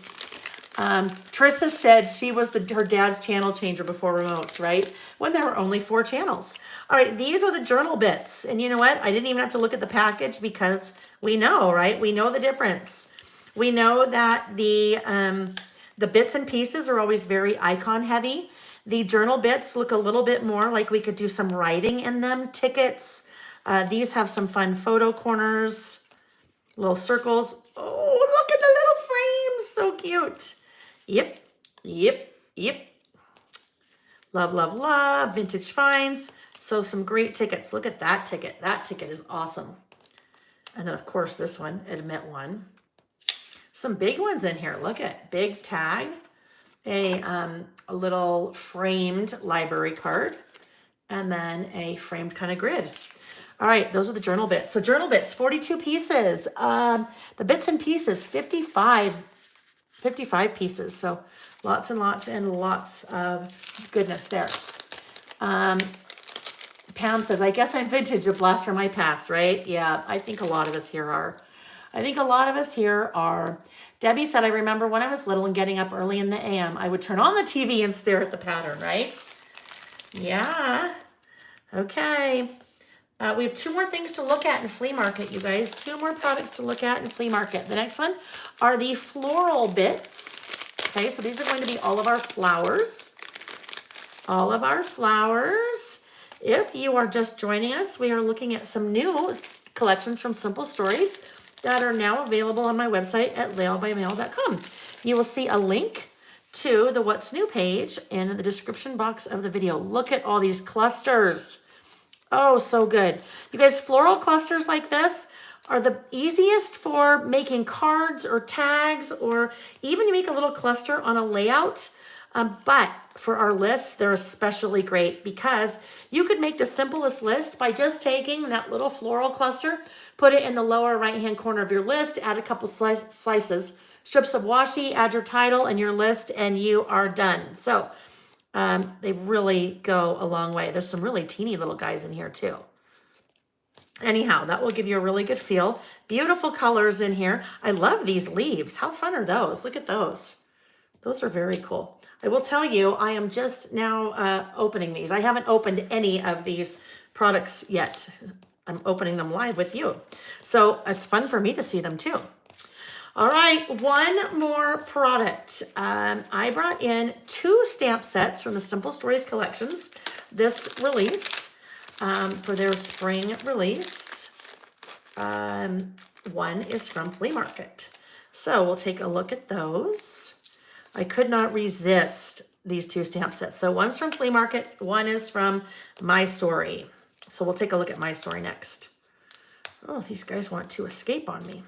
Trissa said she was her dad's channel changer before remotes, right? When there were only 4 channels. All right, these are the journal bits. And you know what? I didn't even have to look at the package because we know, right? We know the difference. We know that the bits and pieces are always very icon heavy. The journal bits look a little bit more like we could do some writing in them. Tickets. These have some fun photo corners, little circles. Oh, look at the little frames. So cute. Yep, yep, yep. Love, love, love. Vintage finds. So some great tickets. Look at that ticket. That ticket is awesome. And then, of course, this one, admit one. Some big ones in here. Look at big tag. A little framed library card, and then a framed kind of grid. All right, those are the journal bits. So journal bits, 42 pieces. The bits and pieces, 55 pieces. So lots and lots and lots of goodness there. Pam says, I guess I'm vintage, a blast from my past, right? Yeah, I think a lot of us here are. Debbie said, I remember when I was little and getting up early in the AM, I would turn on the TV and stare at the pattern, right? Yeah. Okay. We have 2 more things to look at in Flea Market, you guys. 2 more products to look at in Flea Market. The next one are the floral bits. Okay, so these are going to be all of our flowers. All of our flowers. If you are just joining us, we are looking at some new collections from Simple Stories that are now available on my website at laelbymail.com. You will see a link to the What's New page in the description box of the video. Look at all these clusters. Oh, so good. You guys, floral clusters like this are the easiest for making cards or tags, or even you make a little cluster on a layout. But for our lists, they're especially great because you could make the simplest list by just taking that little floral cluster, put it in the lower right-hand corner of your list, add a couple slices, strips of washi, add your title and your list, and you are done. So they really go a long way. There's some really teeny little guys in here too. Anyhow, that will give you a really good feel. Beautiful colors in here. I love these leaves. How fun are those? Look at those. Those are very cool. I will tell you, I am just now opening these. I haven't opened any of these products yet. I'm opening them live with you. So it's fun for me to see them too. All right, one more product. I brought in 2 stamp sets from the Simple Stories collections. This release, for their spring release. One is from Flea Market. So we'll take a look at those. I could not resist these 2 stamp sets. So one's from Flea Market, one is from My Story. So we'll take a look at my story next. Oh, these guys want to escape on me.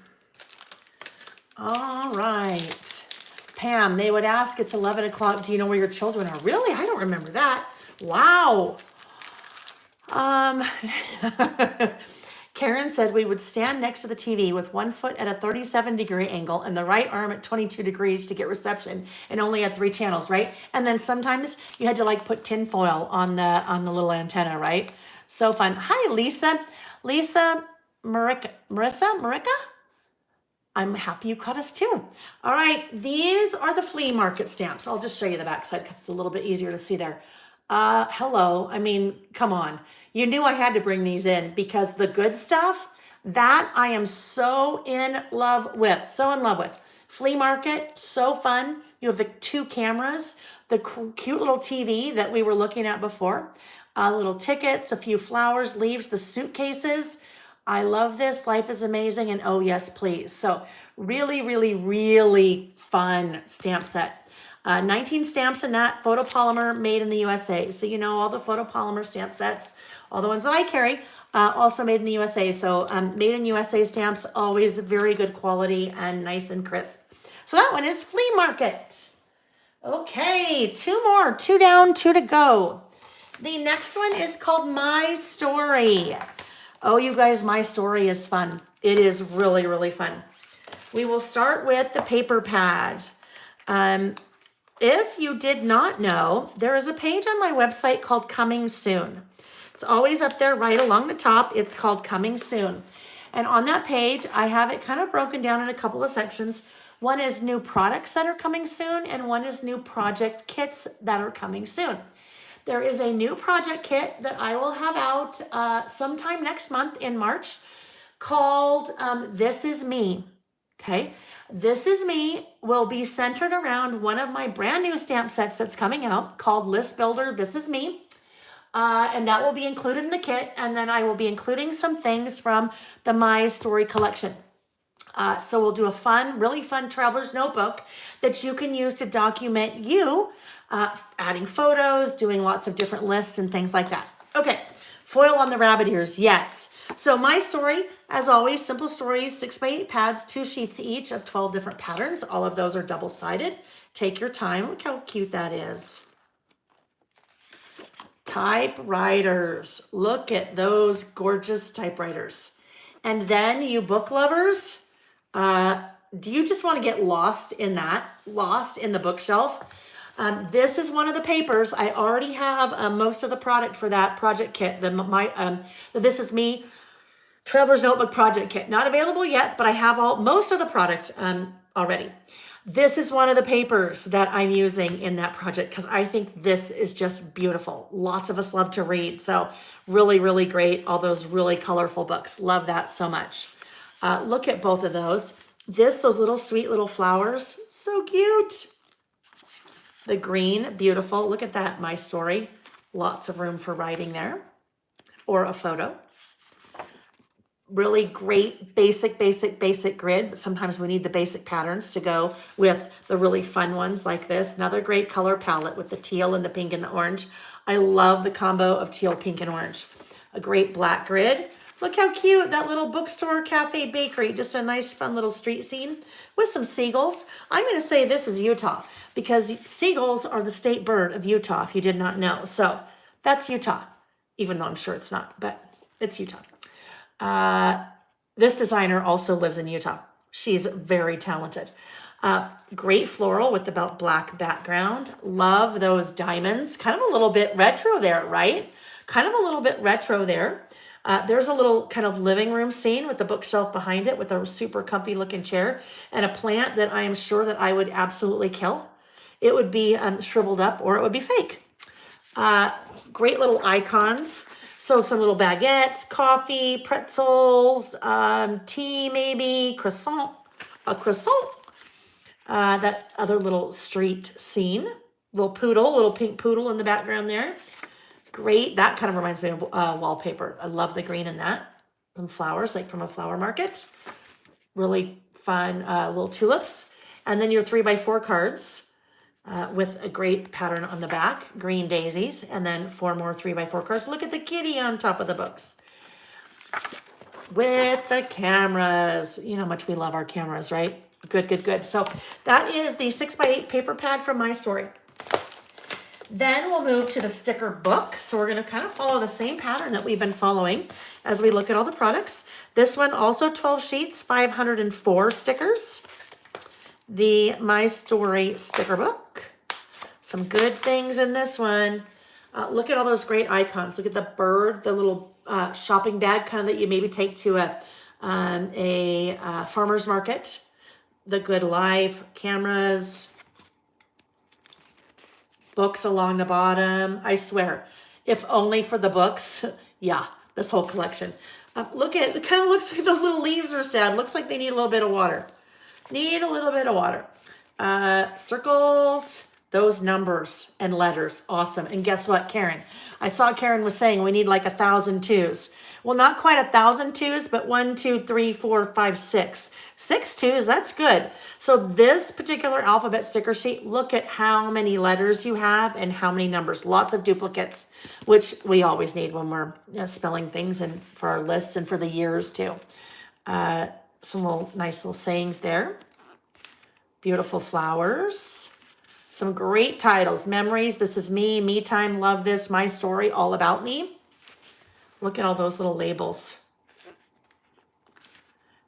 All right. Pam, they would ask, it's 11 o'clock. Do you know where your children are? Really? I don't remember that. Wow. Um, Karen said we would stand next to the TV with one foot at a 37-degree angle and the right arm at 22 degrees to get reception, and only had 3 channels, right? And then sometimes you had to like put tin foil on the little antenna, right? So fun. Hi, Lisa. Lisa Marissa? I'm happy you caught us too. All right, these are the flea market stamps. I'll just show you the backside because it's a little bit easier to see there. Hello, I mean, come on. You knew I had to bring these in because the good stuff, that I am so in love with, so in love with. Flea market, so fun. You have the 2 cameras, the cute little TV that we were looking at before, little tickets, a few flowers, leaves, the suitcases. I love this. Life is amazing. And oh, yes, please. So really, really, really fun stamp set. 19 stamps in that, photopolymer, made in the USA. So you know all the photopolymer stamp sets, all the ones that I carry, also made in the USA. So made in USA stamps, always very good quality and nice and crisp. So that one is Flea Market. Okay, 2 more, 2 down, 2 to go. The next one is called My Story. Oh, you guys, My Story is fun. It is really, really fun. We will start with the paper pad. If you did not know, there is a page on my website called Coming Soon. It's always up there right along the top. It's called Coming Soon. And on that page, I have it kind of broken down in a couple of sections. One is new products that are coming soon, and one is new project kits that are coming soon. There is a new project kit that I will have out sometime next month in March called This Is Me. Okay. This Is Me will be centered around one of my brand new stamp sets that's coming out called List Builder This Is Me. And that will be included in the kit. And then I will be including some things from the My Story collection. So we'll do a fun, really fun traveler's notebook that you can use to document you, adding photos, doing lots of different lists and things like that. Okay, foil on the rabbit ears, yes. So My Story, as always, simple stories, 6x8 pads, 2 sheets each of 12 different patterns. All of those are double-sided. Take your time. Look how cute that is. Typewriters. Look at those gorgeous typewriters. And then you book lovers, do you just want to get lost in that? Lost in the bookshelf? This is one of the papers. I already have most of the product for that project kit. The This Is Me Traveler's Notebook Project Kit. Not available yet, but I have most of the product already. This is one of the papers that I'm using in that project because I think this is just beautiful. Lots of us love to read. So really, really great. All those really colorful books. Love that so much. Look at both of those. Those little sweet little flowers. So cute. The green, beautiful. Look at that, My Story. Lots of room for writing there. Or a photo. Really great basic grid, but sometimes we need the basic patterns to go with the really fun ones like this. Another great color palette with the teal and the pink and the orange. I love the combo of teal, pink, and orange. A great black grid. Look how cute, that little bookstore, cafe, bakery. Just a nice, fun little street scene with some seagulls. I'm going to say this is Utah because seagulls are the state bird of Utah, if you did not know. So that's Utah, even though I'm sure it's not, but it's Utah. This designer also lives in Utah. She's very talented. Great floral with the black background. Love those diamonds. Kind of a little bit retro there, right? Kind of a little bit retro there. There's a little kind of living room scene with the bookshelf behind it with a super comfy looking chair and a plant that I am sure that I would absolutely kill. It would be shriveled up or it would be fake. Great little icons. So some little baguettes, coffee, pretzels, tea maybe, a croissant. That other little street scene. Little pink poodle in the background there. Great. That kind of reminds me of wallpaper. I love the green in that. Some flowers, like from a flower market. Really fun little tulips. And then your 3x4 cards. with a great pattern on the back, green daisies, and then 4 more 3x4 cards. Look at the kitty on top of the books. With the cameras. You know how much we love our cameras, right? Good, good, good. So that is the 6x8 paper pad from My Story. Then we'll move to the sticker book. So we're going to kind of follow the same pattern that we've been following as we look at all the products. This one also 12 sheets, 504 stickers. The My Story sticker book. Some good things in this one. Look at all those great icons. Look at the bird, the little shopping bag kind of that you maybe take to a farmer's market. The Good Life, cameras, books along the bottom. I swear, if only for the books, yeah, this whole collection. Look at it, kind of looks like those little leaves are sad. Looks like they need a little bit of water. Need a little bit of water. Circles, those numbers and letters, awesome. And guess what, Karen? I saw Karen was saying we need like 1,000 twos. Well, not quite 1,000 twos, but 1, 2, 3, 4, 5, 6. 6 twos, that's good. So this particular alphabet sticker sheet, look at how many letters you have and how many numbers. Lots of duplicates, which we always need when we're spelling things and for our lists and for the years too. Some little nice little sayings there. Beautiful flowers. Some great titles. Memories, This Is Me, Me Time, Love This, My Story, All About Me. Look at all those little labels.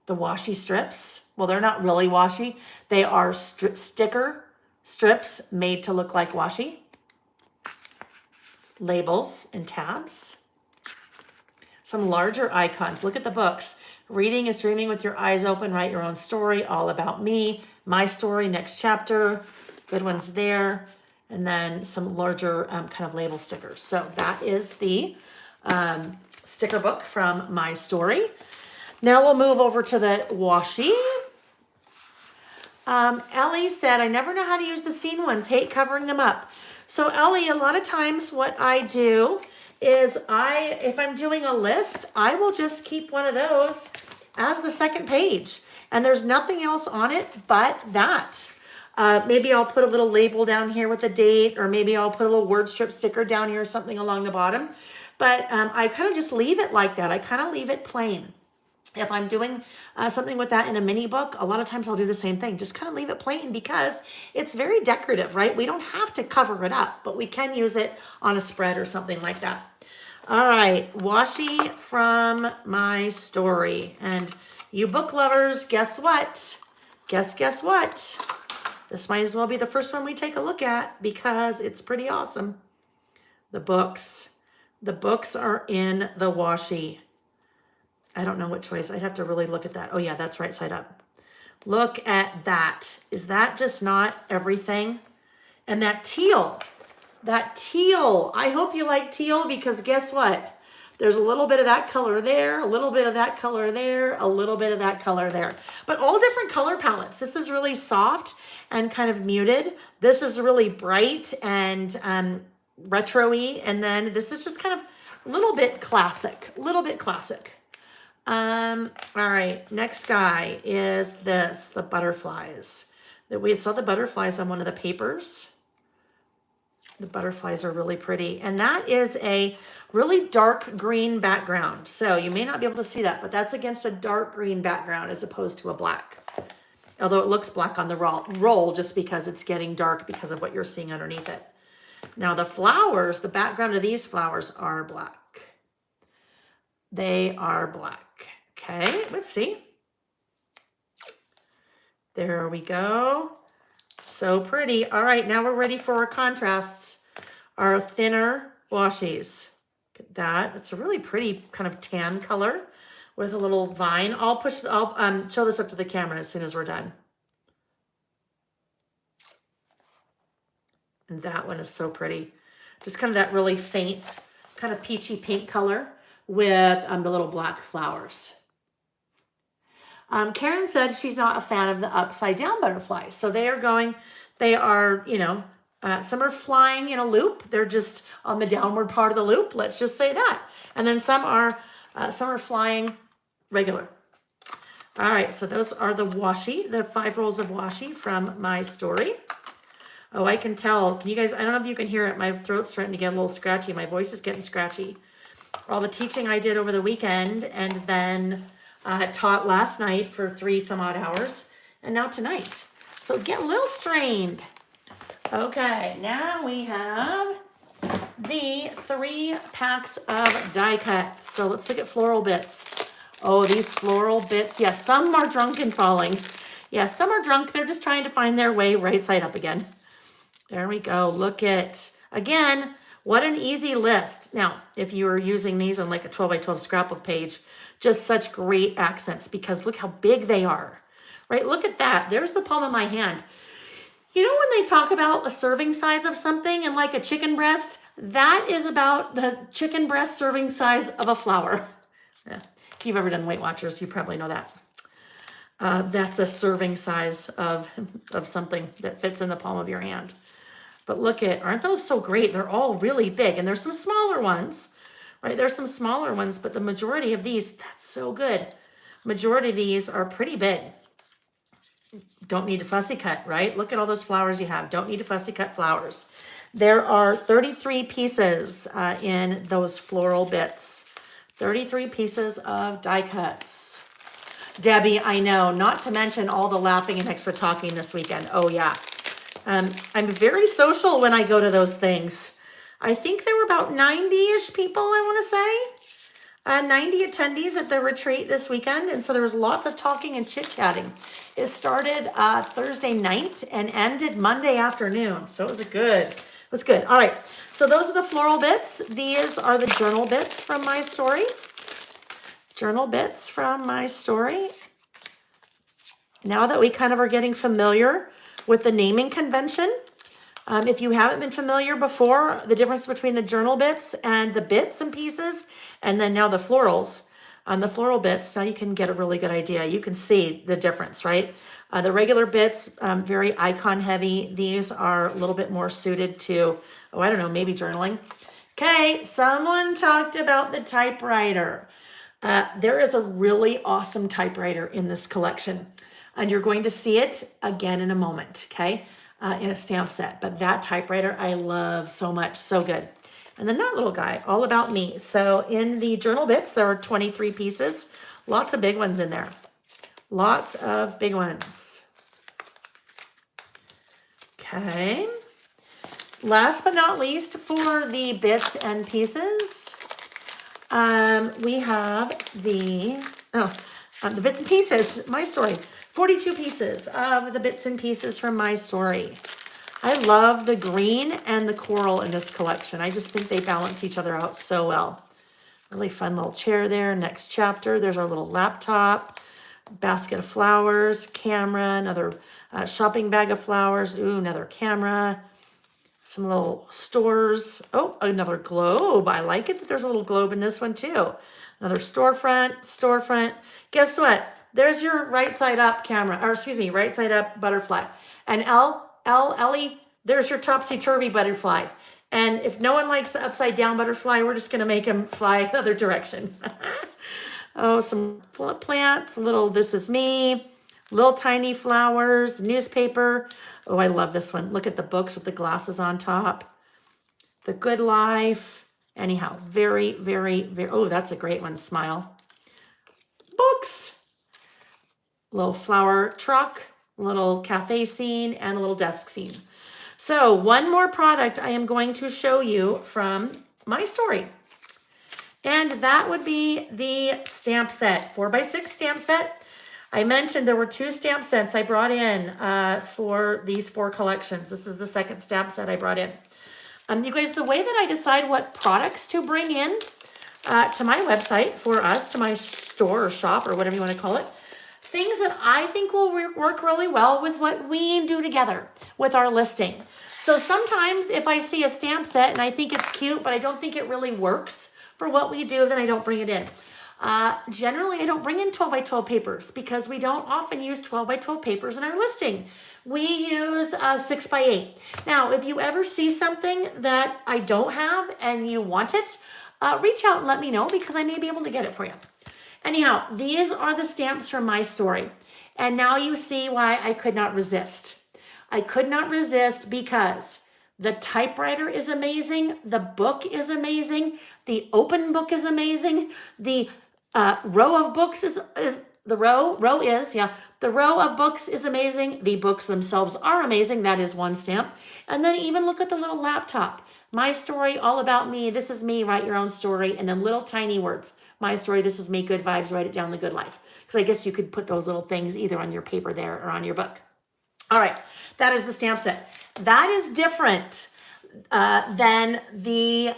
The washi strips. Well, they're not really washi. They are sticker strips made to look like washi. Labels and tabs. Some larger icons. Look at the books. Reading is Dreaming with Your Eyes Open. Write Your Own Story. All About Me. My Story. Next Chapter. Good ones there. And then some larger kind of label stickers. So that is the sticker book from My Story. Now we'll move over to the washi. Ellie said, I never know how to use the scene ones. Hate covering them up. So Ellie, a lot of times what I do is if I'm doing a list, I will just keep one of those as the second page. And there's nothing else on it but that. Maybe I'll put a little label down here with a date, or maybe I'll put a little word strip sticker down here or something along the bottom. But I kind of just leave it like that. I kind of leave it plain. If I'm doing something with that in a mini book, a lot of times I'll do the same thing. Just kind of leave it plain because it's very decorative, right? We don't have to cover it up, but we can use it on a spread or something like that. All right, washi from My Story. And you book lovers, guess what? Guess what? This might as well be the first one we take a look at because it's pretty awesome. The books. The books are in the washi. I don't know which ways. I'd have to really look at that. Oh yeah, that's right side up. Look at that. Is that just not everything? And that teal. I hope you like teal because guess what? There's a little bit of that color there, a little bit of that color there, a little bit of that color there. But all different color palettes. This is really soft and kind of muted. This is really bright and retro-y. And then this is just kind of a little bit classic, All right, next guy is this, the butterflies. We saw the butterflies on one of the papers. The butterflies are really pretty. And that is a really dark green background. So you may not be able to see that, but that's against a dark green background as opposed to a black. Although it looks black on the roll just because it's getting dark because of what you're seeing underneath it. Now the flowers, the background of these flowers are black. They are black. Okay, let's see. There we go. So pretty. All right, now we're ready for our contrasts. Our thinner washies. Look at that. It's a really pretty kind of tan color with a little vine. I'll show this up to the camera as soon as we're done. And that one is so pretty. Just kind of that really faint, kind of peachy pink color with the little black flowers. Karen said she's not a fan of the upside down butterflies. So they are, you know, some are flying in a loop. They're just on the downward part of the loop. Let's just say that. And then some are flying regular. All right, so those are the washi, the 5 rolls of washi from My Story. Oh, I can tell. Can you guys, I don't know if you can hear it. My throat's starting to get a little scratchy. My voice is getting scratchy. All the teaching I did over the weekend and then taught last night for 3 some odd hours and now tonight. So get a little strained. Okay, now we have the 3 packs of die cuts. So let's look at floral bits. Oh, these floral bits. Yes, some are drunk and falling. Yeah, some are drunk. They're just trying to find their way right side up again. There we go. Look at, again, what an easy list. Now, if you were using these on like a 12 by 12 scrapbook page, just such great accents because look how big they are, right? Look at that. There's the palm of my hand. You know when they talk about a serving size of something and like a chicken breast, that is about the chicken breast serving size of a flower. Yeah. If you've ever done Weight Watchers, you probably know that. That's a serving size of something that fits in the palm of your hand. But look at, aren't those so great? They're all really big and there's some smaller ones, right? There's some smaller ones, but the majority of these, that's so good. Majority of these are pretty big. Don't need to fussy cut, right? Look at all those flowers you have. Don't need to fussy cut flowers. There are 33 pieces in those floral bits. 33 pieces of die cuts. Debbie, I know, not to mention all the laughing and extra talking this weekend. Oh yeah. I'm very social when I go to those things. I think there were about 90-ish people, I want to say. 90 attendees at the retreat this weekend. And so there was lots of talking and chit-chatting. It started Thursday night and ended Monday afternoon. So it was good. All right. So those are the floral bits. These are the journal bits from my story. Journal bits from my story. Now that we kind of are getting familiar with the naming convention, if you haven't been familiar before, the difference between the journal bits and the bits and pieces, and then now the florals, the floral bits, now you can get a really good idea. You can see the difference, right? The regular bits, very icon heavy. These are a little bit more suited to, I don't know, maybe journaling. Okay, someone talked about the typewriter. There is a really awesome typewriter in this collection. And you're going to see it again in a moment, okay? In a stamp set. But that typewriter I love so much, so good. And then that little guy, all about me. So in the journal bits, there are 23 pieces. Lots of big ones in there. Lots of big ones. Okay. Last but not least, for the bits and pieces, we have the bits and pieces, my story. 42 pieces of the bits and pieces from my story. I love the green and the coral in this collection. I just think they balance each other out so well. Really fun little chair there. Next chapter, there's our little laptop, basket of flowers, camera, another shopping bag of flowers. Ooh, another camera, some little stores. Oh, another globe. I like it that there's a little globe in this one too. Another storefront. Guess what? There's your right side up camera, or excuse me, right side up butterfly. And Ellie, there's your topsy-turvy butterfly. And if no one likes the upside down butterfly, we're just gonna make him fly the other direction. Oh, some plants, little this is me, little tiny flowers, newspaper. Oh, I love this one. Look at the books with the glasses on top. The Good Life. Anyhow, very, very, very, oh, that's a great one, Smile. Books. Little flower truck, little cafe scene, and a little desk scene. So one more product I am going to show you from my story. And that would be the stamp set, 4x6 stamp set. I mentioned there were 2 stamp sets I brought in for these 4 collections. This is the second stamp set I brought in. You guys, the way that I decide what products to bring in to my website for us, to my store or shop or whatever you want to call it, things that I think will work really well with what we do together with our listing. So sometimes if I see a stamp set and I think it's cute, but I don't think it really works for what we do, then I don't bring it in. Generally, I don't bring in 12 by 12 papers because we don't often use 12 by 12 papers in our listing. We use 6 by 8. Now, if you ever see something that I don't have and you want it, reach out and let me know because I may be able to get it for you. Anyhow, these are the stamps from my story. And now you see why I could not resist. I could not resist because the typewriter is amazing. The book is amazing. The open book is amazing. The row of books is the row is, yeah. The row of books is amazing. The books themselves are amazing. That is one stamp. And then even look at the little laptop. My story, all about me. This is me, write your own story. And then little tiny words. My story, this is me, good vibes, write it down, the good life. Because I guess you could put those little things either on your paper there or on your book. All right, that is the stamp set. That is different than the,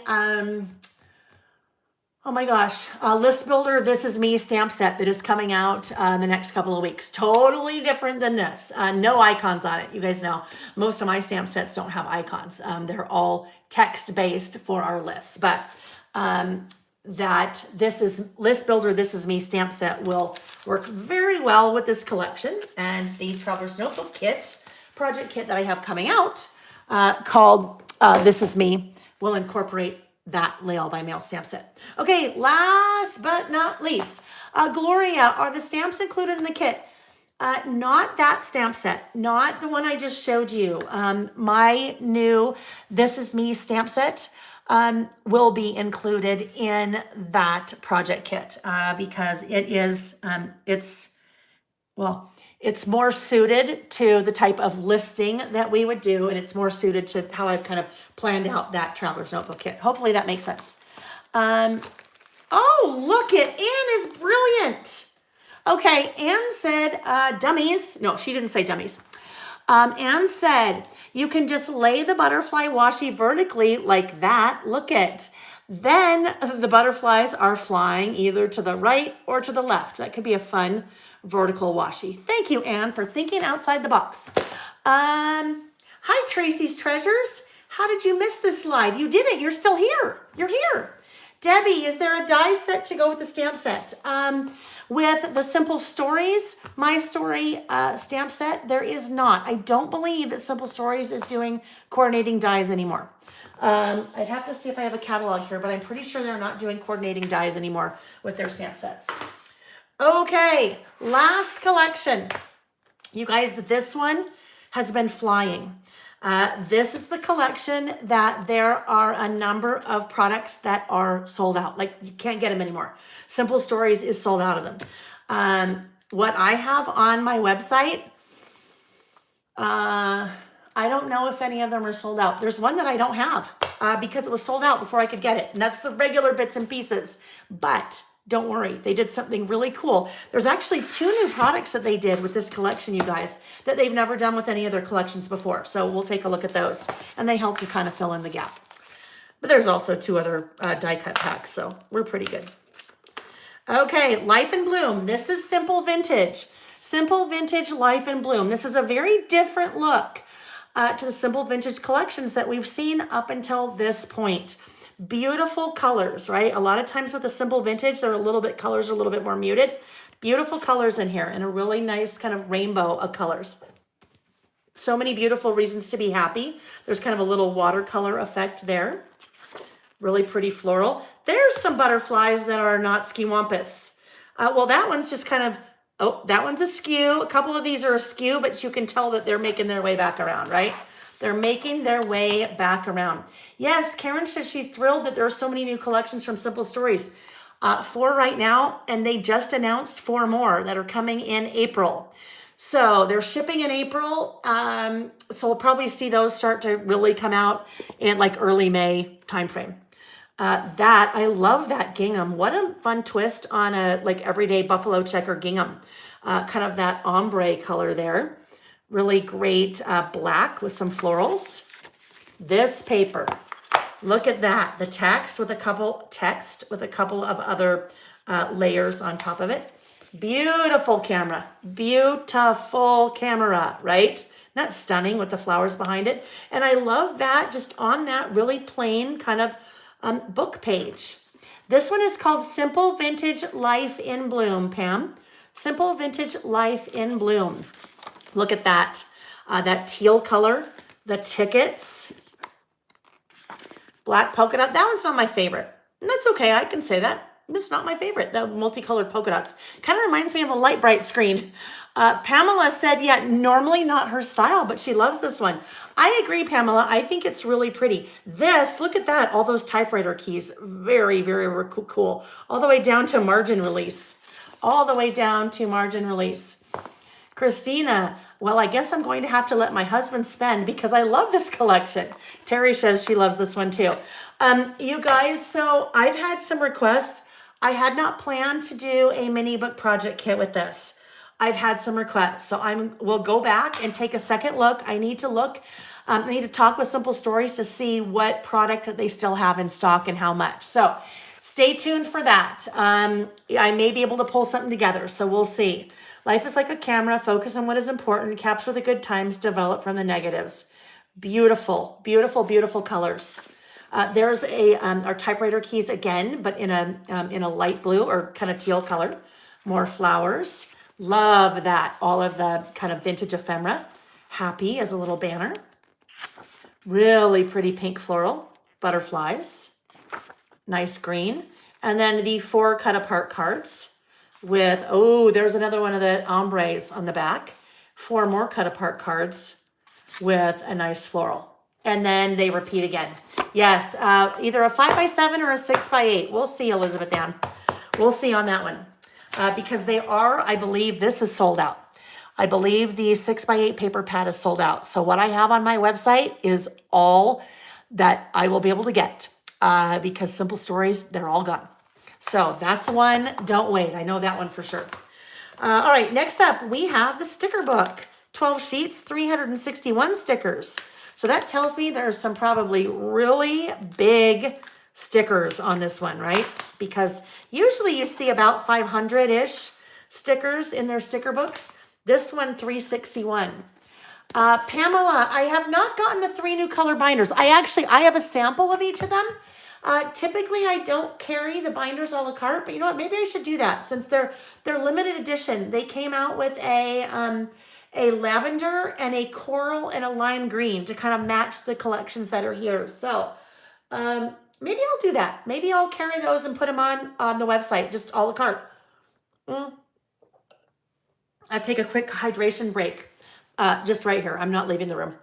oh my gosh, List Builder, This Is Me stamp set that is coming out in the next couple of weeks. Totally different than this. No icons on it. You guys know most of my stamp sets don't have icons. They're all text-based for our lists. But that this is List Builder, This Is Me stamp set will work very well with this collection. And the Traveler's Notebook kit, project kit that I have coming out called This Is Me will incorporate that Lael by Mail stamp set. Okay, last but not least, Gloria, are the stamps included in the kit? Not that stamp set, not the one I just showed you. My new This Is Me stamp set will be included in that project kit because it is, it's more suited to the type of listing that we would do, and it's more suited to how I've kind of planned out that Traveler's Notebook kit. Hopefully that makes sense. Oh, look it, Anne is brilliant. Okay, Anne said dummies. No, she didn't say dummies. Anne said, you can just lay the butterfly washi vertically like that. Look it. Then the butterflies are flying either to the right or to the left. That could be a fun vertical washi. Thank you, Anne, for thinking outside the box. Hi, Tracy's Treasures. How did you miss this slide? You didn't. You're still here. You're here. Debbie, is there a die set to go with the stamp set? With the Simple Stories, My Story stamp set, there is not. I don't believe that Simple Stories is doing coordinating dies anymore. I'd have to see if I have a catalog here, but I'm pretty sure they're not doing coordinating dies anymore with their stamp sets. Okay, last collection. You guys, this one has been flying. This is the collection that there are a number of products that are sold out. Like, you can't get them anymore. Simple Stories is sold out of them. What I have on my website, I don't know if any of them are sold out. There's one that I don't have because it was sold out before I could get it. And that's the regular bits and pieces. But don't worry, they did something really cool. There's actually 2 new products that they did with this collection, you guys, that they've never done with any other collections before. So we'll take a look at those. And they help to kind of fill in the gap. But there's also 2 other die cut packs, so we're pretty good. Okay, Life in Bloom. This is Simple Vintage. Simple Vintage Life in Bloom. This is a very different look to the Simple Vintage collections that we've seen up until this point. Beautiful colors, right? A lot of times with the Simple Vintage, colors are a little bit more muted. Beautiful colors in here and a really nice kind of rainbow of colors. So many beautiful reasons to be happy. There's kind of a little watercolor effect there. Really pretty floral. There's some butterflies that are not skiwampus. Well, that one's just kind of, oh, that one's askew. A couple of these are askew, but you can tell that they're making their way back around, right? They're making their way back around. Yes, Karen says she's thrilled that there are so many new collections from Simple Stories. 4 right now, and they just announced 4 more that are coming in April. So they're shipping in April. So we'll probably see those start to really come out in like early May timeframe. I love that gingham. What a fun twist on a like everyday buffalo checker gingham. Kind of that ombre color there. Really great black with some florals. This paper, look at that. The text with a couple of other layers on top of it. Beautiful camera. Beautiful camera, right? Isn't that stunning with the flowers behind it? And I love that just on that really plain kind of book page. This one is called Simple Vintage Life in Bloom, Pam. Simple Vintage Life in Bloom. Look at that. That teal color, the tickets, black polka dot. That one's not my favorite. And that's okay. I can say that. it's not my favorite, the multicolored polka dots. Kind of reminds me of a light bright screen. Pamela said, yeah, normally not her style, but she loves this one. I agree, Pamela. I think it's really pretty. This, look at that, all those typewriter keys. Very, very cool. All the way down to margin release. All the way down to margin release. Christina, well, I guess I'm going to have to let my husband spend because I love this collection. Terry says she loves this one too. You guys, so I've had some requests. I had not planned to do a mini book project kit with this. I've had some requests, so we'll go back and take a second look. I need to look. I need to talk with Simple Stories to see what product that they still have in stock and how much. So stay tuned for that. I may be able to pull something together, so we'll see. Life is like a camera. Focus on what is important. Capture the good times. Develop from the negatives. Beautiful, beautiful, beautiful colors. There's our typewriter keys again, but in a light blue or kind of teal color. More flowers. Love that. All of the kind of vintage ephemera. Happy as a little banner. Really pretty pink floral. Butterflies. Nice green. And then the 4 cut apart cards with, oh, there's another one of the ombres on the back. 4 more cut apart cards with a nice floral. And then they repeat again. Yes, either a 5x7 or a 6x8. We'll see, Elizabeth Ann. We'll see on that one. Because they are, I believe this is sold out. I believe the 6x8 paper pad is sold out. So what I have on my website is all that I will be able to get because Simple Stories, they're all gone. So that's one, don't wait. I know that one for sure. All right, next up, we have the sticker book. 12 sheets, 361 stickers. So that tells me there's some probably really big stickers on this one, right? Because usually you see about 500-ish stickers in their sticker books. This one, 361. Pamela, I have not gotten the 3 new color binders. I have a sample of each of them. Typically, I don't carry the binders a la carte, but you know what? Maybe I should do that since they're limited edition. They came out with a lavender and a coral and a lime green to kind of match the collections that are here. So maybe I'll do that. Maybe I'll carry those and put them on the website, just a la carte. I'll take a quick hydration break, just right here. I'm not leaving the room.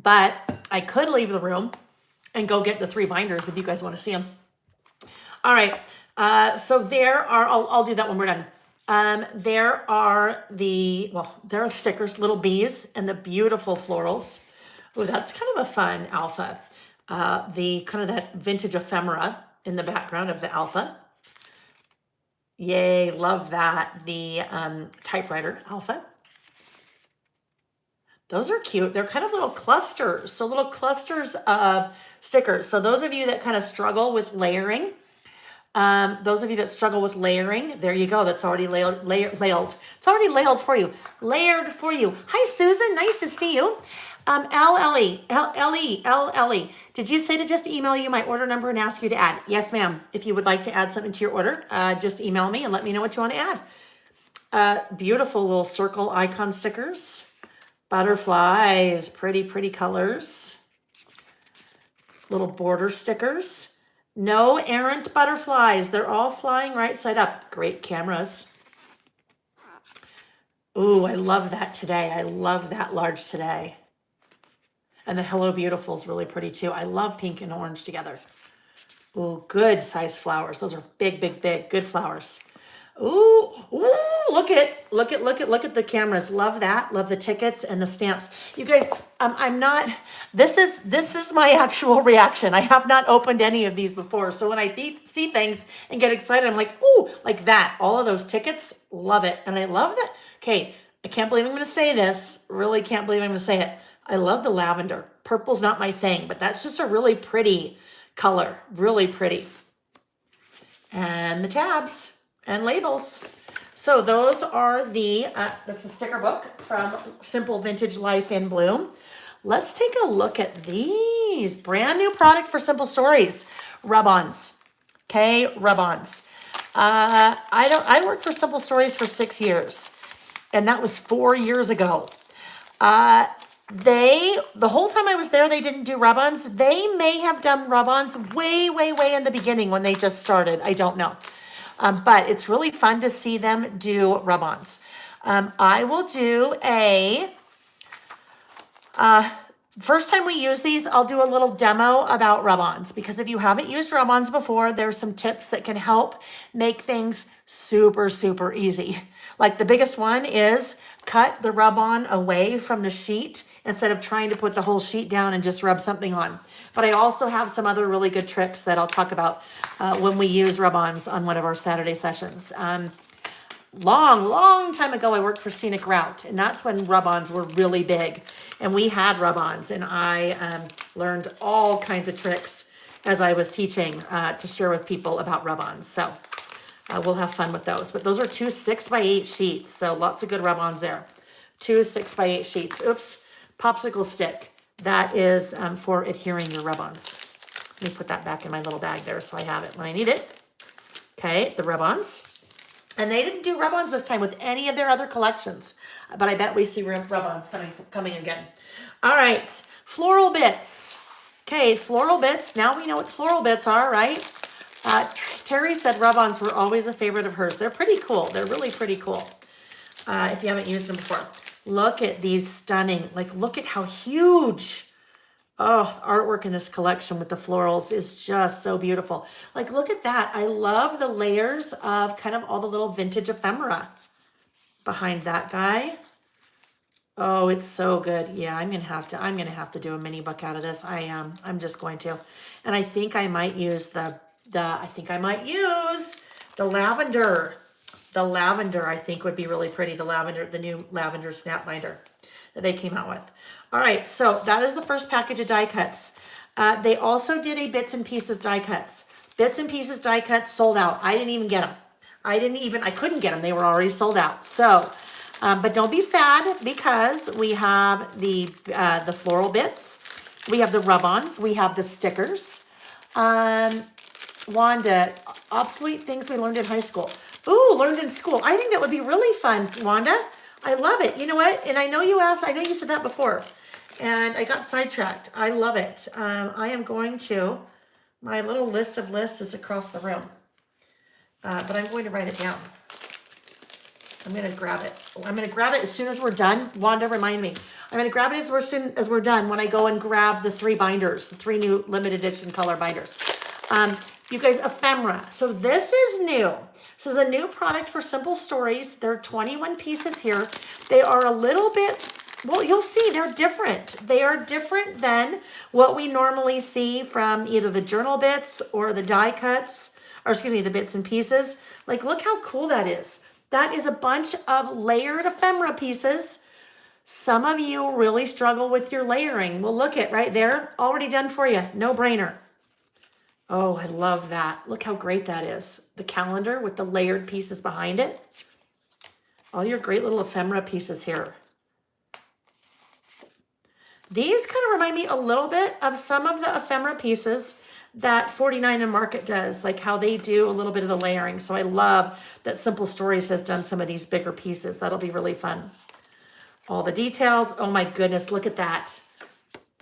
But I could leave the room and go get the 3 binders if you guys want to see them. All right. So there are, I'll do that when we're done. There are there are stickers, little bees, and the beautiful florals. Oh, that's kind of a fun alpha. The kind of that vintage ephemera in the background of the alpha. Yay, love that. The typewriter alpha. Those are cute. They're kind of little clusters. So little clusters of stickers. So those of you that kind of struggle with layering, there you go. That's already layered. It's already layered for you. Layered for you. Hi, Susan. Nice to see you. Ellie, did you say to just email you my order number and ask you to add? Yes, ma'am. If you would like to add something to your order, just email me and let me know what you want to add. Beautiful little circle icon stickers. Butterflies, pretty colors. Little border stickers. No errant butterflies. They're all flying right side up. Great cameras. Ooh, I love that today. I love that large today. And the Hello Beautiful is really pretty too. I love pink and orange together. Ooh, good size flowers. Those are big, good flowers. Ooh, look at the cameras. Love that. Love the tickets and the stamps. You guys, this is my actual reaction. I have not opened any of these before. So when I see things and get excited, I'm like, ooh, like that. All of those tickets, love it. And I love that. Okay, I can't believe I'm going to say this. Really can't believe I'm going to say it. I love the lavender. Purple's not my thing, but that's just a really pretty color. Really pretty. And the tabs and labels. So those are this is the sticker book from Simple Vintage Life in Bloom. Let's take a look at these. Brand new product for Simple Stories. Rub-ons. Okay, rub-ons. I worked for Simple Stories for 6 years, and that was 4 years ago. The whole time I was there, they didn't do rub-ons. They may have done rub-ons way, way, way in the beginning when they just started. I don't know. But it's really fun to see them do rub-ons. I will do first time we use these, I'll do a little demo about rub-ons, because if you haven't used rub-ons before, there's some tips that can help make things super, super easy. Like the biggest one is cut the rub-on away from the sheet instead of trying to put the whole sheet down and just rub something on. But I also have some other really good tricks that I'll talk about when we use rub-ons on one of our Saturday sessions. Long time ago, I worked for Scenic Route, and that's when rub-ons were really big. And we had rub-ons, and I learned all kinds of tricks as I was teaching to share with people about rub-ons. So we'll have fun with those. But those are 2 6x8 sheets, so lots of good rub-ons there. 2 6x8 sheets. Oops, popsicle stick. That is for adhering your rub-ons. Let me put that back in my little bag there so I have it when I need it. Okay, the rub-ons. And they didn't do rub-ons this time with any of their other collections, but I bet we see rub-ons coming again. All right, floral bits. Okay, floral bits. Now we know what floral bits are, right? Terry said rub-ons were always a favorite of hers. They're pretty cool. They're really pretty cool. If you haven't used them before. Look at these stunning, like look at how huge. Oh, artwork in this collection with the florals is just so beautiful. Like, look at that. I love the layers of kind of all the little vintage ephemera behind that guy. Oh, it's so good. Yeah, I'm gonna have to do a mini book out of this. I'm just going to. And I think I might use the lavender. The lavender I think would be really pretty. The new lavender snap binder that they came out with. All right, so that is the first package of die cuts. They also did a bits and pieces die cuts. Bits and pieces die cuts sold out. I didn't even get them. I couldn't get them. They were already sold out. So, but don't be sad, because we have the floral bits. We have the rub-ons. We have the stickers. Wanda, obsolete things we learned in high school. Ooh, learned in school. I think that would be really fun, Wanda. I love it. You know what? And I know you said that before, and I got sidetracked. I love it. I am going to, my little list of lists is across the room, but I'm going to write it down. I'm going to grab it. I'm going to grab it as soon as we're done. Wanda, remind me. I'm going to grab it as soon as we're done when I go and grab the 3 binders, the 3 new limited edition color binders. You guys, ephemera. So this is new. This is a new product for Simple Stories. There are 21 pieces here. They are a little bit, well, you'll see they're different. They are different than what we normally see from either the journal bits or the die cuts, or excuse me, the bits and pieces. Like, look how cool that is. That is a bunch of layered ephemera pieces. Some of you really struggle with your layering. Well, look at right there, already done for you. No brainer. Oh, I love that. Look how great that is. The calendar with the layered pieces behind it. All your great little ephemera pieces here. These kind of remind me a little bit of some of the ephemera pieces that 49 and Market does, like how they do a little bit of the layering. So I love that Simple Stories has done some of these bigger pieces. That'll be really fun. All the details. Oh my goodness, look at that.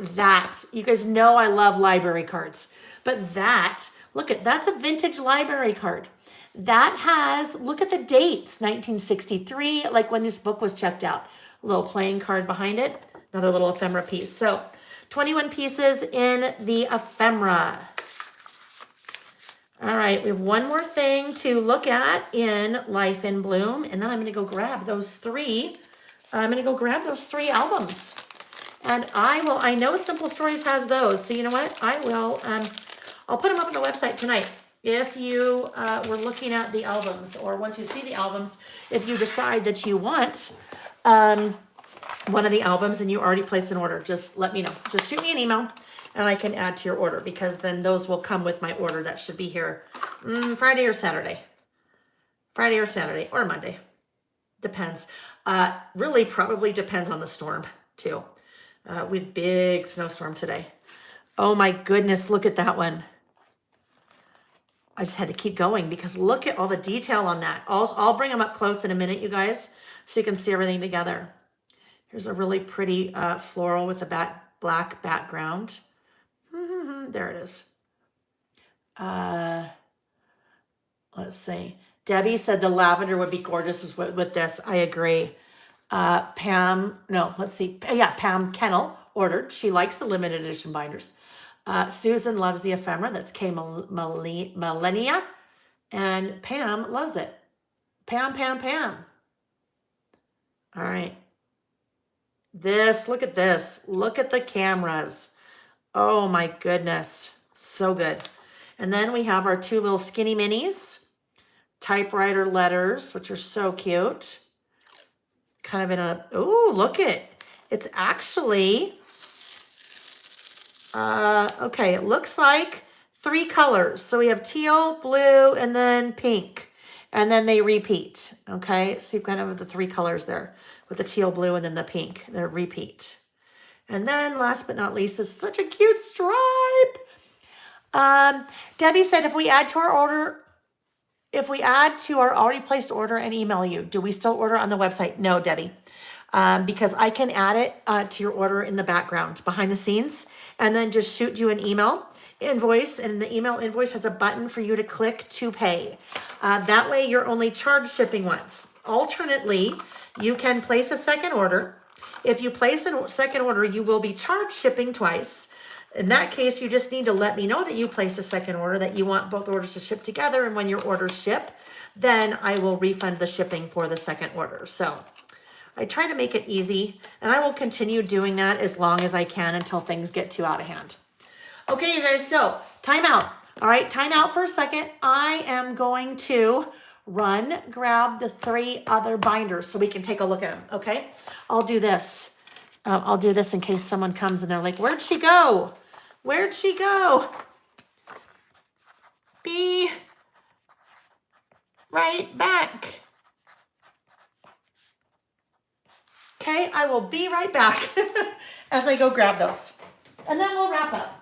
You guys know I love library cards. But that's a vintage library card. That has, look at the dates, 1963, like when this book was checked out. A little playing card behind it, another little ephemera piece. So 21 pieces in the ephemera. All right, we have one more thing to look at in Life in Bloom, and then I'm gonna go grab those 3. I'm gonna go grab those 3 albums. And I know Simple Stories has those, so you know what? I'll put them up on the website tonight. If you were looking at the albums, or once you see the albums, if you decide that you want one of the albums and you already placed an order, just let me know. Just shoot me an email and I can add to your order, because then those will come with my order that should be here Friday or Saturday. Friday or Saturday or Monday. Depends. Really probably depends on the storm too. We had big snowstorm today. Oh my goodness, look at that one. I just had to keep going because look at all the detail on that. I'll bring them up close in a minute, you guys, so you can see everything together. Here's a really pretty floral with a black background. There it is. Let's see. Debbie said the lavender would be gorgeous with this. I agree. Pam, no, let's see. Yeah, Pam Kennel ordered. She likes the limited edition binders. Susan loves the ephemera. That's K Millennia. And Pam loves it. Pam. All right. Look at this. Look at the cameras. Oh my goodness. So good. And then we have our two little skinny minis, typewriter letters, which are so cute. Kind of in a, oh, look it. It's actually, okay, it looks like 3 colors. So we have teal, blue, and then pink. And then they repeat, okay? So you've kind of the 3 colors there with the teal, blue, and then the pink. They repeat. And then last but not least is such a cute stripe. Debbie said if we add to our already placed order and email you, do we still order on the website? No, Debbie, because I can add it to your order in the background behind the scenes and then just shoot you an email invoice, and the email invoice has a button for you to click to pay. That way you're only charged shipping once. Alternately, you can place a second order. If you place a second order, you will be charged shipping twice. In that case, you just need to let me know that you placed a second order, that you want both orders to ship together, and when your orders ship, then I will refund the shipping for the second order. So I try to make it easy, and I will continue doing that as long as I can until things get too out of hand. Okay, you guys, so time out. All right, time out for a second. I am going to grab the 3 other binders so we can take a look at them, okay? I'll do this. I'll do this in case someone comes and they're like, where'd she go? Where'd she go? Be right back. Okay, I will be right back as I go grab those. And then we'll wrap up.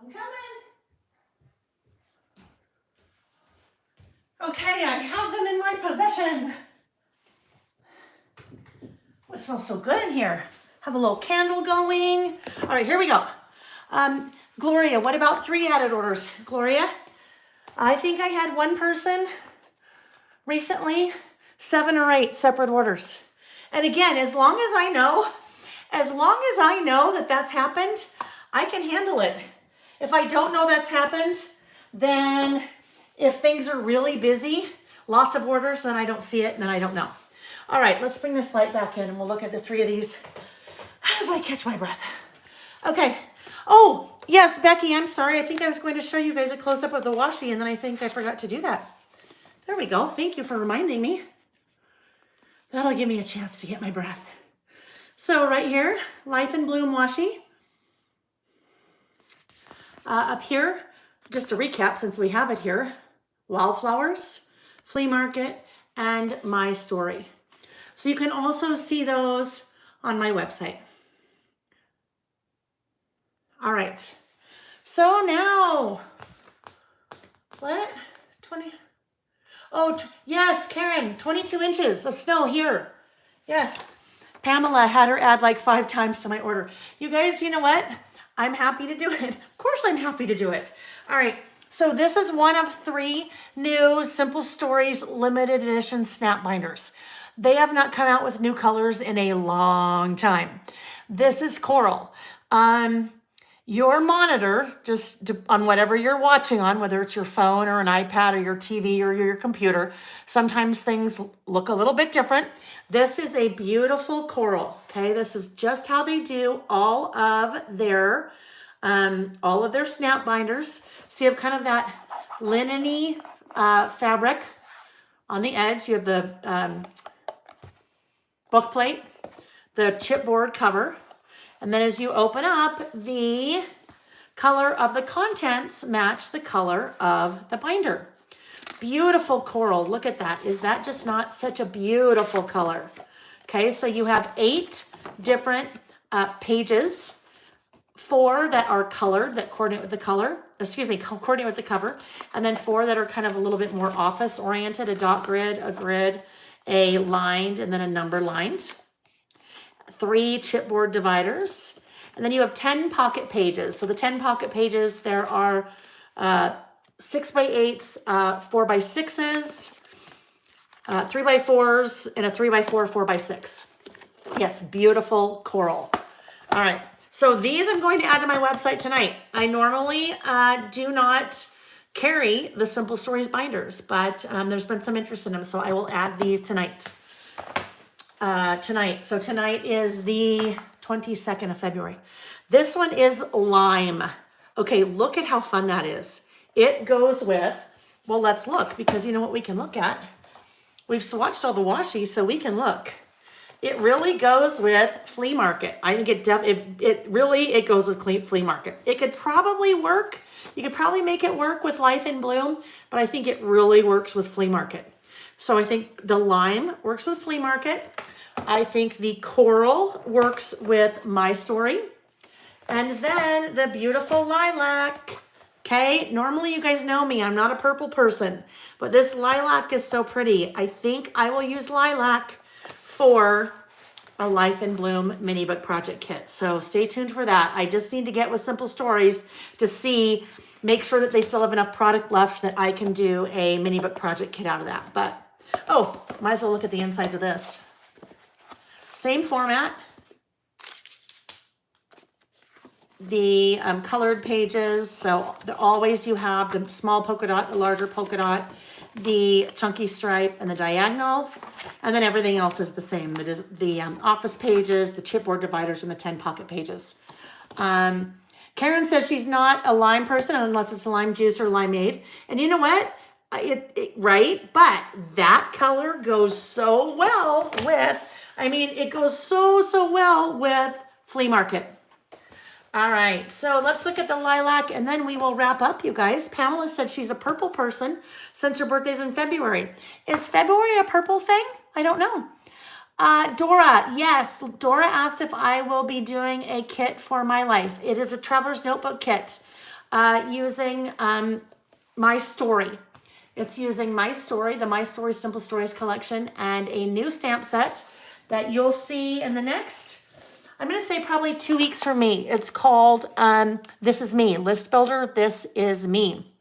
I'm coming. Okay, I have them in my possession. Oh, it smells so good in here. Have a little candle going. All right, here we go. Gloria, what about 3 added orders? Gloria, I think I had one person recently, 7 or 8 separate orders. And again, as long as I know that that's happened, I can handle it. If I don't know that's happened, then if things are really busy, lots of orders, then I don't see it and then I don't know. All right, let's bring this light back in and we'll look at the 3 of these as I catch my breath. Okay. Oh, yes, Becky, I'm sorry. I think I was going to show you guys a close-up of the washi and then I think I forgot to do that. There we go. Thank you for reminding me. That'll give me a chance to get my breath. So right here, Life in Bloom washi. Up here, just to recap since we have it here, Wildflowers, Flea Market, and My Story. So you can also see those on my website. All right. So now, what? 20? Oh, yes, Karen, 22 inches of snow here. Yes. Pamela had her add like 5 times to my order. You guys, you know what? I'm happy to do it. Of course I'm happy to do it. All right. So this is one of 3 new Simple Stories limited edition snap binders. They have not come out with new colors in a long time. This is coral. your monitor, on whatever you're watching on, whether it's your phone or an iPad or your TV or your computer, sometimes things look a little bit different. This is a beautiful coral, okay? This is just how they do all of their snap binders. So you have kind of that linen-y fabric on the edge. You have the book plate, the chipboard cover, and then as you open up, the color of the contents match the color of the binder. Beautiful coral. Look at that. Is that just not such a beautiful color? Okay, so you have 8 different pages, 4 that are colored that coordinate with the color. Coordinate with the cover, and then 4 that are kind of a little bit more office oriented, a dot grid, a grid, a lined, and then a number lined. 3 chipboard dividers, and then you have 10 pocket pages. So the 10 pocket pages, there are 6x8s, 4x6s, 3x4s, and a 3x4, 4x6. Yes, beautiful coral. All right, so these I'm going to add to my website tonight. I normally do not carry the Simple Stories binders, but there's been some interest in them, so I will add these tonight. So tonight is the 22nd of February. This one is lime. Okay, look at how fun that is. It goes with, well, let's look, because you know what we can look at? We've swatched all the washi, so we can look. It really goes with flea market. I think it goes with flea market. It could probably work. You could probably make it work with Life in Bloom, but I think it really works with flea market. So I think the lime works with flea market. I think the coral works with My Story. And then the beautiful lilac. Okay, normally you guys know me, I'm not a purple person, but this lilac is so pretty. I think I will use lilac for a Life in Bloom mini book project kit. So stay tuned for that. I just need to get with Simple Stories to make sure that they still have enough product left that I can do a mini book project kit out of that. But, oh, might as well look at the insides of this. Same format. The colored pages, so always you have the small polka dot, the larger polka dot, the chunky stripe, and the diagonal, and then everything else is the same. The office pages, the chipboard dividers, and the 10 pocket pages. Karen says she's not a lime person unless it's a lime juice or limeade, and you know what? Right? But that color goes so well with, it goes so well with flea market. All right, so let's look at the lilac and then we will wrap up, you guys. Pamela said she's a purple person since her birthday's in February. Is February a purple thing? I don't know. Dora, yes. Dora asked if I will be doing a kit for my life. It is a Traveler's Notebook kit using My Story. It's using My Story, the My Story Simple Stories collection, and a new stamp set that you'll see in the next, I'm going to say probably 2 weeks from me. It's called This Is Me, List Builder, This Is Me.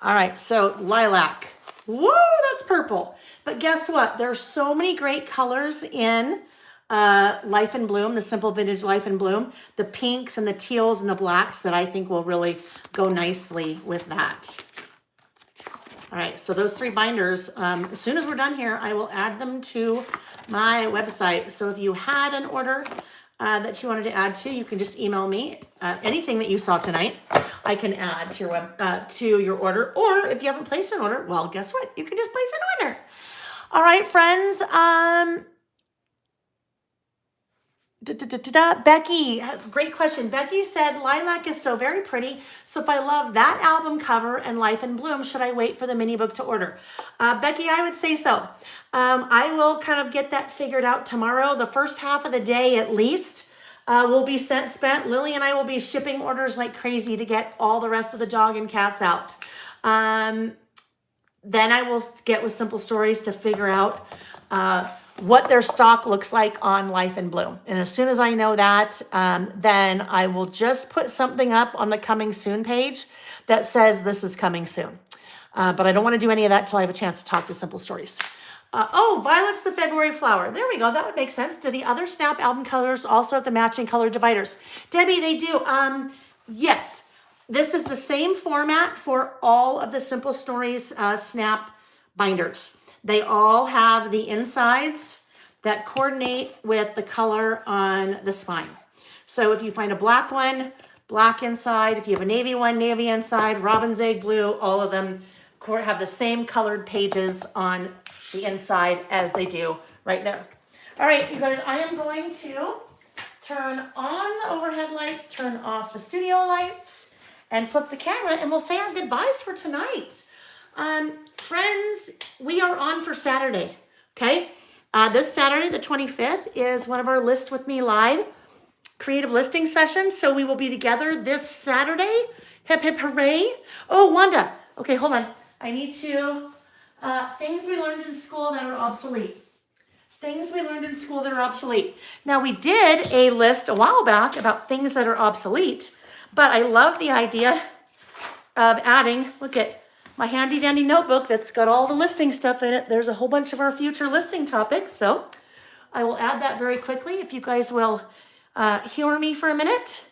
All right, so lilac. Woo, that's purple. But guess what? There's so many great colors in Life in Bloom, the Simple Vintage Life in Bloom, the pinks and the teals and the blacks that I think will really go nicely with that. All right, so those 3 binders, as soon as we're done here, I will add them to my website. So if you had an order that you wanted to add to, you can just email me. Anything that you saw tonight, I can add to your order. Or if you haven't placed an order, well, guess what? You can just place an order. All right, friends. Becky, great question. Becky said, lilac is so very pretty. So if I love that album cover and Life in Bloom, should I wait for the mini book to order? Becky, I would say so. I will kind of get that figured out tomorrow. The first half of the day at least will be spent. Lily and I will be shipping orders like crazy to get all the rest of the dog and cats out. Then I will get with Simple Stories to figure out what their stock looks like on Life in Bloom. And as soon as I know that, then I will just put something up on the coming soon page that says this is coming soon. But I don't want to do any of that till I have a chance to talk to Simple Stories. Oh, violet's the February flower. There we go. That would make sense. Do the other Snap album colors also have the matching color dividers? Debbie, they do. Yes. This is the same format for all of the Simple Stories Snap binders. They all have the insides that coordinate with the color on the spine. So if you find a black one, black inside. If you have a navy one, navy inside. Robin's egg blue, all of them have the same colored pages on the inside as they do right there. All right, you guys, I am going to turn on the overhead lights, turn off the studio lights, and flip the camera, and we'll say our goodbyes for tonight. Friends, we are on for Saturday, okay? This Saturday, the 25th, is one of our List With Me Live creative listing sessions, so we will be together this Saturday. Hip, hip, hooray. Oh, Wanda. Okay, hold on. I need to, things we learned in school that are obsolete. Things we learned in school that are obsolete. Now, we did a list a while back about things that are obsolete, but I love the idea of adding, look at my handy dandy notebook that's got all the listing stuff in it. There's a whole bunch of our future listing topics, so I will add that very quickly if you guys will humor me for a minute.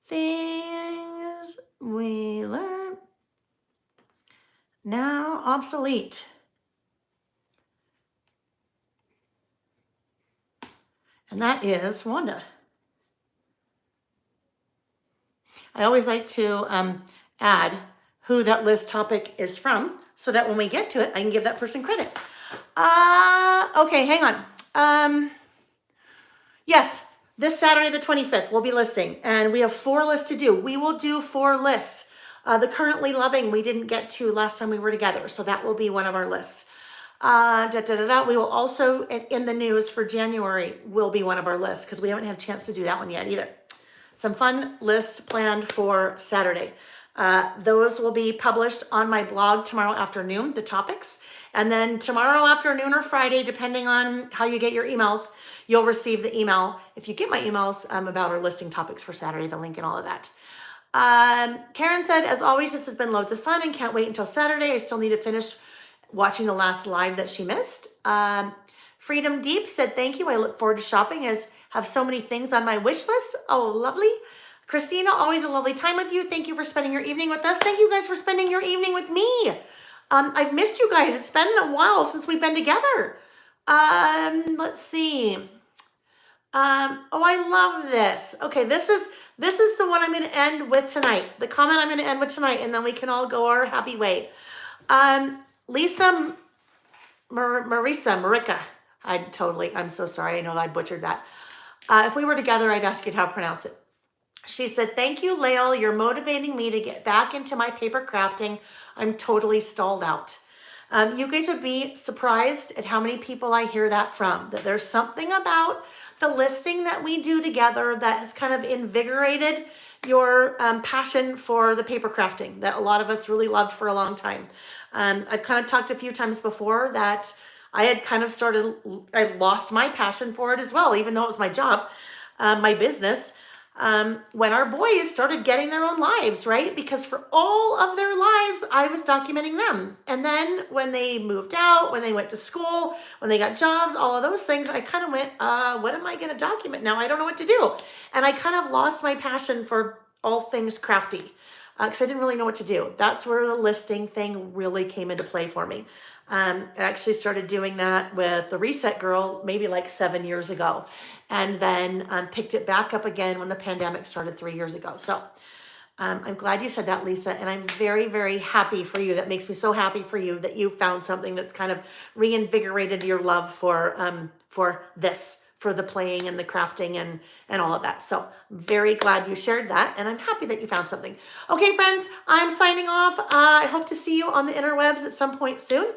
Things we learned now obsolete. And that is Wanda. I always like to add who that list topic is from so that when we get to it, I can give that person credit. Okay, hang on. Yes, this Saturday, the 25th, we'll be listing, and we have 4 lists to do. We will do 4 lists. The currently loving we didn't get to last time we were together, so that will be one of our lists. We will also, in the news for January, will be one of our lists because we haven't had a chance to do that one yet either. Some fun lists planned for Saturday. Those will be published on my blog tomorrow afternoon, the topics. And then tomorrow afternoon or Friday, depending on how you get your emails, you'll receive the email, if you get my emails, about our listing topics for Saturday, the link and all of that. Karen said, as always, this has been loads of fun and can't wait until Saturday. I still need to finish watching the last live that she missed. Freedom Deep said, thank you. I look forward to shopping as have so many things on my wish list. Oh, lovely. Christina, always a lovely time with you. Thank you for spending your evening with us. Thank you guys for spending your evening with me. I've missed you guys. It's been a while since we've been together. Let's see. Oh, I love this. Okay, this is the one I'm going to end with tonight. The comment I'm going to end with tonight, and then we can all go our happy way. Marika. I'm so sorry. I know I butchered that. If we were together, I'd ask you how to pronounce it. She said, thank you, Lael. You're motivating me to get back into my paper crafting. I'm totally stalled out. You guys would be surprised at how many people I hear that from, that there's something about the listing that we do together that has kind of invigorated your passion for the paper crafting that a lot of us really loved for a long time. I've kind of talked a few times before that I had kind of I lost my passion for it as well, even though it was my job, my business. When our boys started getting their own lives, right? Because for all of their lives, I was documenting them. And then when they moved out, when they went to school, when they got jobs, all of those things, I kind of went, what am I going to document now? I don't know what to do. And I kind of lost my passion for all things crafty because I didn't really know what to do. That's where the listing thing really came into play for me. I actually started doing that with the Reset Girl maybe like 7 years ago, and then picked it back up again when the pandemic started 3 years ago. So I'm glad you said that, Lisa, and I'm very, very happy for you. That makes me so happy for you that you found something that's kind of reinvigorated your love for this, for the playing and the crafting and all of that. So I'm very glad you shared that, and I'm happy that you found something. Okay, friends, I'm signing off. I hope to see you on the interwebs at some point soon.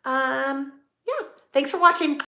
Yeah, thanks for watching.